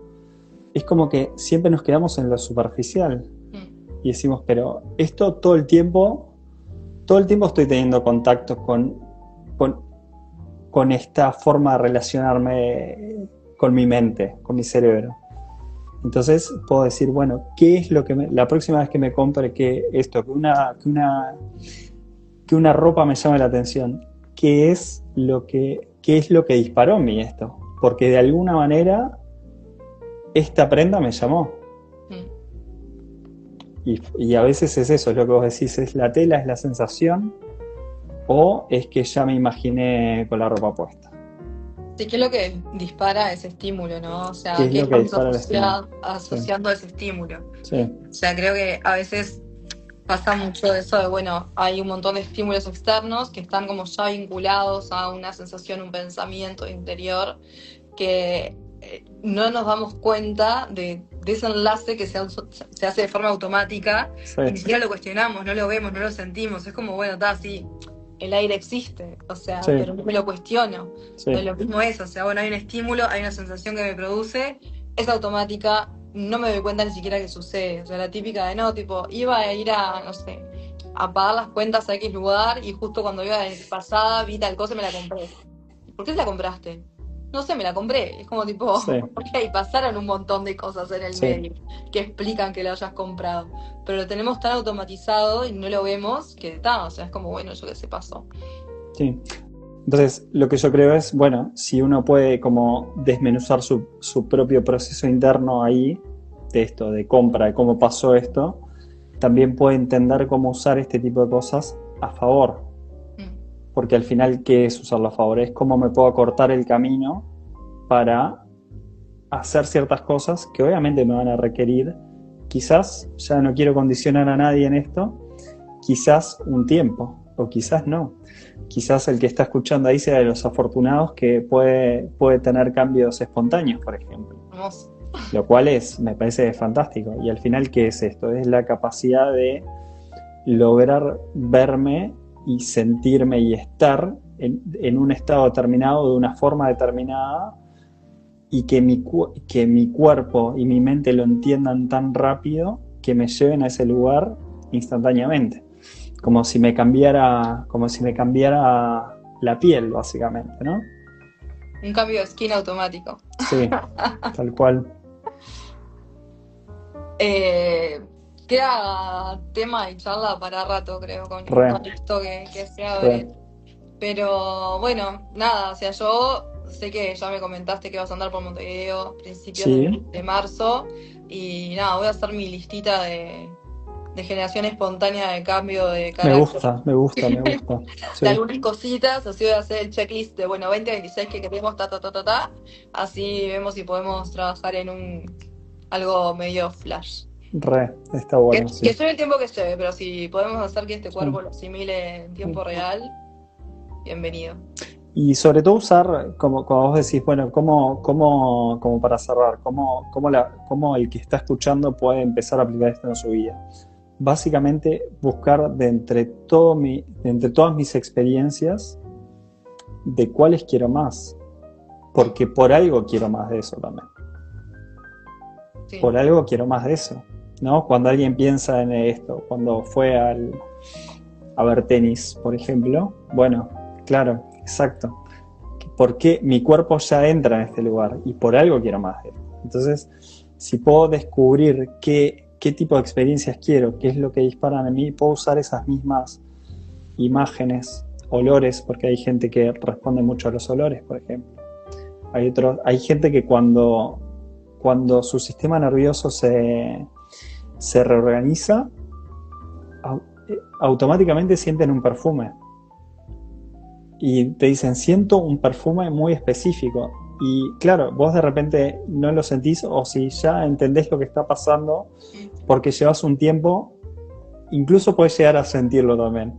S1: es como que siempre nos quedamos en lo superficial. Y decimos, pero esto todo el tiempo estoy teniendo contacto con esta forma de relacionarme con mi mente, con mi cerebro. Entonces puedo decir, bueno, ¿qué es lo que la próxima vez que me compre que una ropa me llame la atención? ¿Qué es lo que disparó en mí esto? Porque de alguna manera esta prenda me llamó. Y a veces es eso, es lo que vos decís, es la tela, es la sensación, o es que ya me imaginé con la ropa puesta.
S2: Sí, ¿qué es lo que dispara ese estímulo, no? O sea,
S1: ¿Qué
S2: estamos
S1: dispara
S2: asociando a ese estímulo?
S1: Sí.
S2: O sea, creo que a veces pasa mucho eso de, bueno, hay un montón de estímulos externos que están como ya vinculados a una sensación, un pensamiento interior, que no nos damos cuenta de ese enlace que se hace de forma automática, sí. Y ni siquiera lo cuestionamos, no lo vemos, no lo sentimos. Es como, bueno, está así, el aire existe, o sea, sí. Pero no me lo cuestiono. Sí. Lo mismo es, o sea, bueno, hay un estímulo, hay una sensación que me produce, es automática, no me doy cuenta ni siquiera que sucede. O sea, la típica de, no, tipo, iba a ir a, no sé, a pagar las cuentas a X lugar y justo cuando iba de pasada vi tal cosa y me la compré. ¿Por qué te la compraste? No sé, me la compré. Es como tipo, sí. Ok, pasaron un montón de cosas en el medio que explican que lo hayas comprado. Pero lo tenemos tan automatizado y no lo vemos que está, o sea, es como, bueno, yo qué sé, pasó.
S1: Sí. Entonces, lo que yo creo es, bueno, si uno puede como desmenuzar su propio proceso interno ahí, de esto, de compra, de cómo pasó esto, también puede entender cómo usar este tipo de cosas a favor. Porque al final, ¿qué es usarlo a favor? Es cómo me puedo acortar el camino para hacer ciertas cosas que obviamente me van a requerir, quizás, ya no quiero condicionar a nadie en esto, quizás un tiempo, o quizás no. Quizás el que está escuchando ahí sea de los afortunados que puede tener cambios espontáneos, por ejemplo.
S2: Hermoso.
S1: Lo cual me parece fantástico. Y al final, ¿qué es esto? Es la capacidad de lograr verme y sentirme y estar en un estado determinado, de una forma determinada, y que mi cuerpo y mi mente lo entiendan tan rápido que me lleven a ese lugar instantáneamente. Como si me cambiara la piel, básicamente, ¿no?
S2: Un cambio de skin automático.
S1: Sí, tal cual.
S2: Queda tema y charla para rato, creo, con esto que se abre. Pero bueno, nada, o sea, yo sé que ya me comentaste que vas a andar por Montevideo principios de marzo. Y nada, voy a hacer mi listita de generación espontánea de cambio de carácter.
S1: Me gusta.
S2: Sí. De algunas cositas, así voy a hacer el checklist de, bueno, 2026 que queremos, así vemos si podemos trabajar en algo medio flash.
S1: Está bueno.
S2: Que lleve el tiempo que lleve, pero si podemos hacer que este cuerpo lo asimile en tiempo real, bienvenido.
S1: Y sobre todo usar, como vos decís, bueno, como para cerrar, cómo el que está escuchando puede empezar a aplicar esto en su vida. Básicamente buscar de entre todas mis experiencias de cuáles quiero más, porque por algo quiero más de eso también. Sí. Por algo quiero más de eso, ¿no? Cuando alguien piensa en esto, cuando fue a ver tenis, por ejemplo, bueno, claro, exacto, porque mi cuerpo ya entra en este lugar y por algo quiero más de esto. Entonces, si puedo descubrir qué tipo de experiencias quiero, qué es lo que disparan en mí, puedo usar esas mismas imágenes, olores, porque hay gente que responde mucho a los olores, por ejemplo. Hay gente que cuando su sistema nervioso se reorganiza, automáticamente sienten un perfume. Y te dicen, siento un perfume muy específico. Y claro, vos de repente no lo sentís, o si ya entendés lo que está pasando, porque llevas un tiempo, incluso puedes llegar a sentirlo también.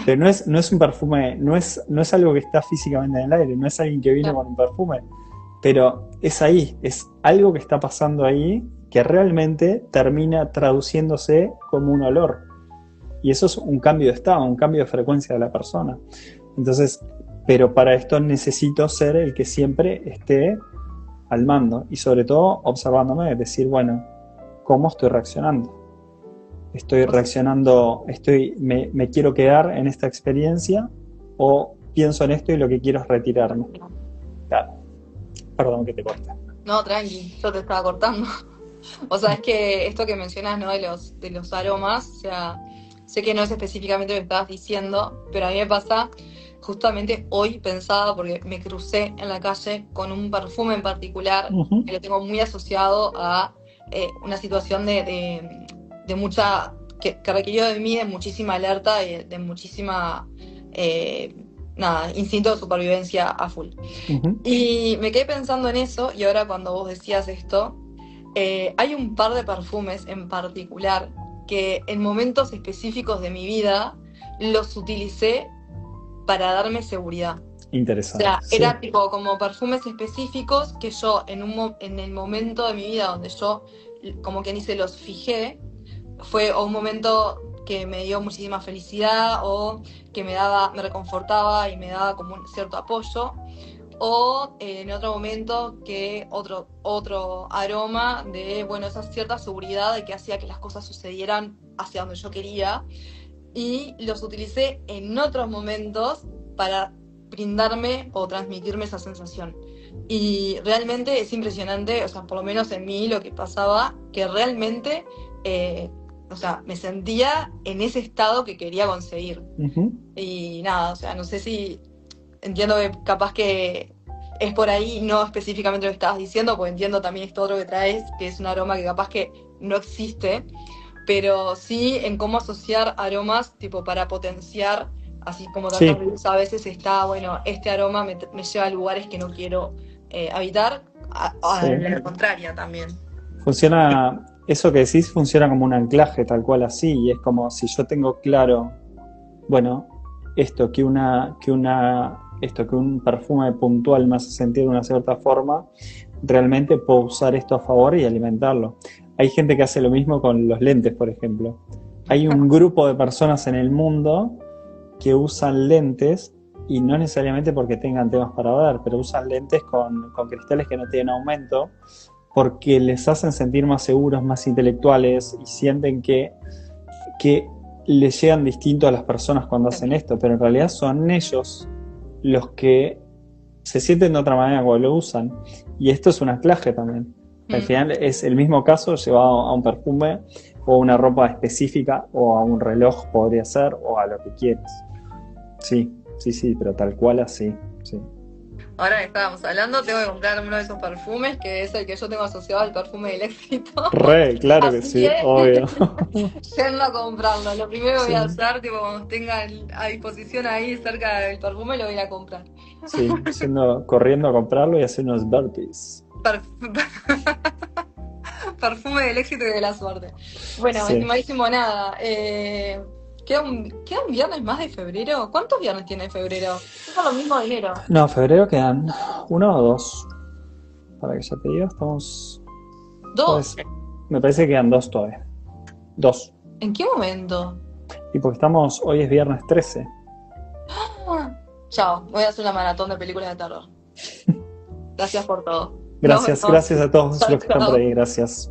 S1: Pero no es un perfume, no es algo que está físicamente en el aire, no es alguien que vino con un perfume, pero es ahí, es algo que está pasando ahí que realmente termina traduciéndose como un olor. Y eso es un cambio de estado, un cambio de frecuencia de la persona. Entonces, pero para esto necesito ser el que siempre esté al mando y sobre todo observándome, decir, bueno, ¿cómo estoy reaccionando? ¿Estoy reaccionando, me quiero quedar en esta experiencia o pienso en esto y lo que quiero es retirarme? Claro. Perdón que te corte.
S2: No, tranqui, yo te estaba cortando. O sea, es que esto que mencionas, ¿no? De los aromas, o sea, sé que no es específicamente lo que estabas diciendo, pero a mí me pasa, justamente hoy pensaba, porque me crucé en la calle con un perfume en particular, que lo tengo muy asociado a una situación de mucha, que requirió de mí de muchísima alerta y de muchísima, instinto de supervivencia a full. Y me quedé pensando en eso, y ahora cuando vos decías esto, hay un par de perfumes en particular que en momentos específicos de mi vida los utilicé para darme seguridad.
S1: Interesante.
S2: O sea, era tipo como perfumes específicos que yo en el momento de mi vida donde yo, como quien dice, los fijé, fue un momento que me dio muchísima felicidad o que me reconfortaba y me daba como un cierto apoyo, o en otro momento que otro aroma de, bueno, esa cierta seguridad de que hacía que las cosas sucedieran hacia donde yo quería, y los utilicé en otros momentos para brindarme o transmitirme esa sensación. Y realmente es impresionante, o sea, por lo menos en mí lo que pasaba, que realmente, o sea, me sentía en ese estado que quería conseguir. Y nada, o sea, no sé si entiendo que capaz que es por ahí, no específicamente lo que estabas diciendo, porque entiendo también esto otro que traes, que es un aroma que capaz que no existe, pero sí en cómo asociar aromas tipo para potenciar, así como tantas
S1: Sí,
S2: veces a veces está, bueno, este aroma me lleva a lugares que no quiero habitar, a
S1: sí.
S2: la contraria también.
S1: Funciona, eso que decís funciona como un anclaje, tal cual así, y es como si yo tengo claro, bueno, esto que un perfume puntual me hace sentir de una cierta forma, realmente puedo usar esto a favor y alimentarlo. Hay gente que hace lo mismo con los lentes, por ejemplo. Hay un grupo de personas en el mundo que usan lentes y no necesariamente porque tengan temas para ver, pero usan lentes con cristales que no tienen aumento porque les hacen sentir más seguros, más intelectuales y sienten que les llegan distinto a las personas cuando hacen esto, pero en realidad son ellos los que se sienten de otra manera cuando lo usan. Y esto es un anclaje también. Al final es el mismo caso llevado a un perfume o a una ropa específica o a un reloj podría ser o a lo que quieras. Sí, sí, sí, pero tal cual así, sí.
S2: Ahora que estábamos hablando, tengo que comprar uno de esos perfumes, que es el que yo tengo asociado al perfume del éxito.
S1: Re, claro que
S2: Así
S1: sí,
S2: que,
S1: obvio.
S2: yendo a comprarlo. Lo primero que voy a
S1: Sí,
S2: hacer, tipo, cuando tenga a disposición ahí cerca del perfume, lo voy a ir a comprar.
S1: sí, corriendo a comprarlo y hacer unos burpees.
S2: Perfume del éxito y de la suerte. Bueno,
S1: Sí.
S2: estimadísimo, nada. ¿Queda un viernes más de febrero? ¿Cuántos viernes tiene febrero? Es lo mismo de enero.
S1: No, febrero quedan uno o dos. Para que ya te diga, estamos.
S2: ¿Dos?
S1: Pues, me parece que quedan dos todavía. Dos.
S2: ¿En qué momento?
S1: Y porque hoy es viernes 13.
S2: Chao, voy a hacer una maratón de películas de terror. Gracias por todo. Nos
S1: Gracias,
S2: vemos.
S1: gracias a todos
S2: Chao,
S1: los que están por
S2: chao.
S1: ahí, gracias.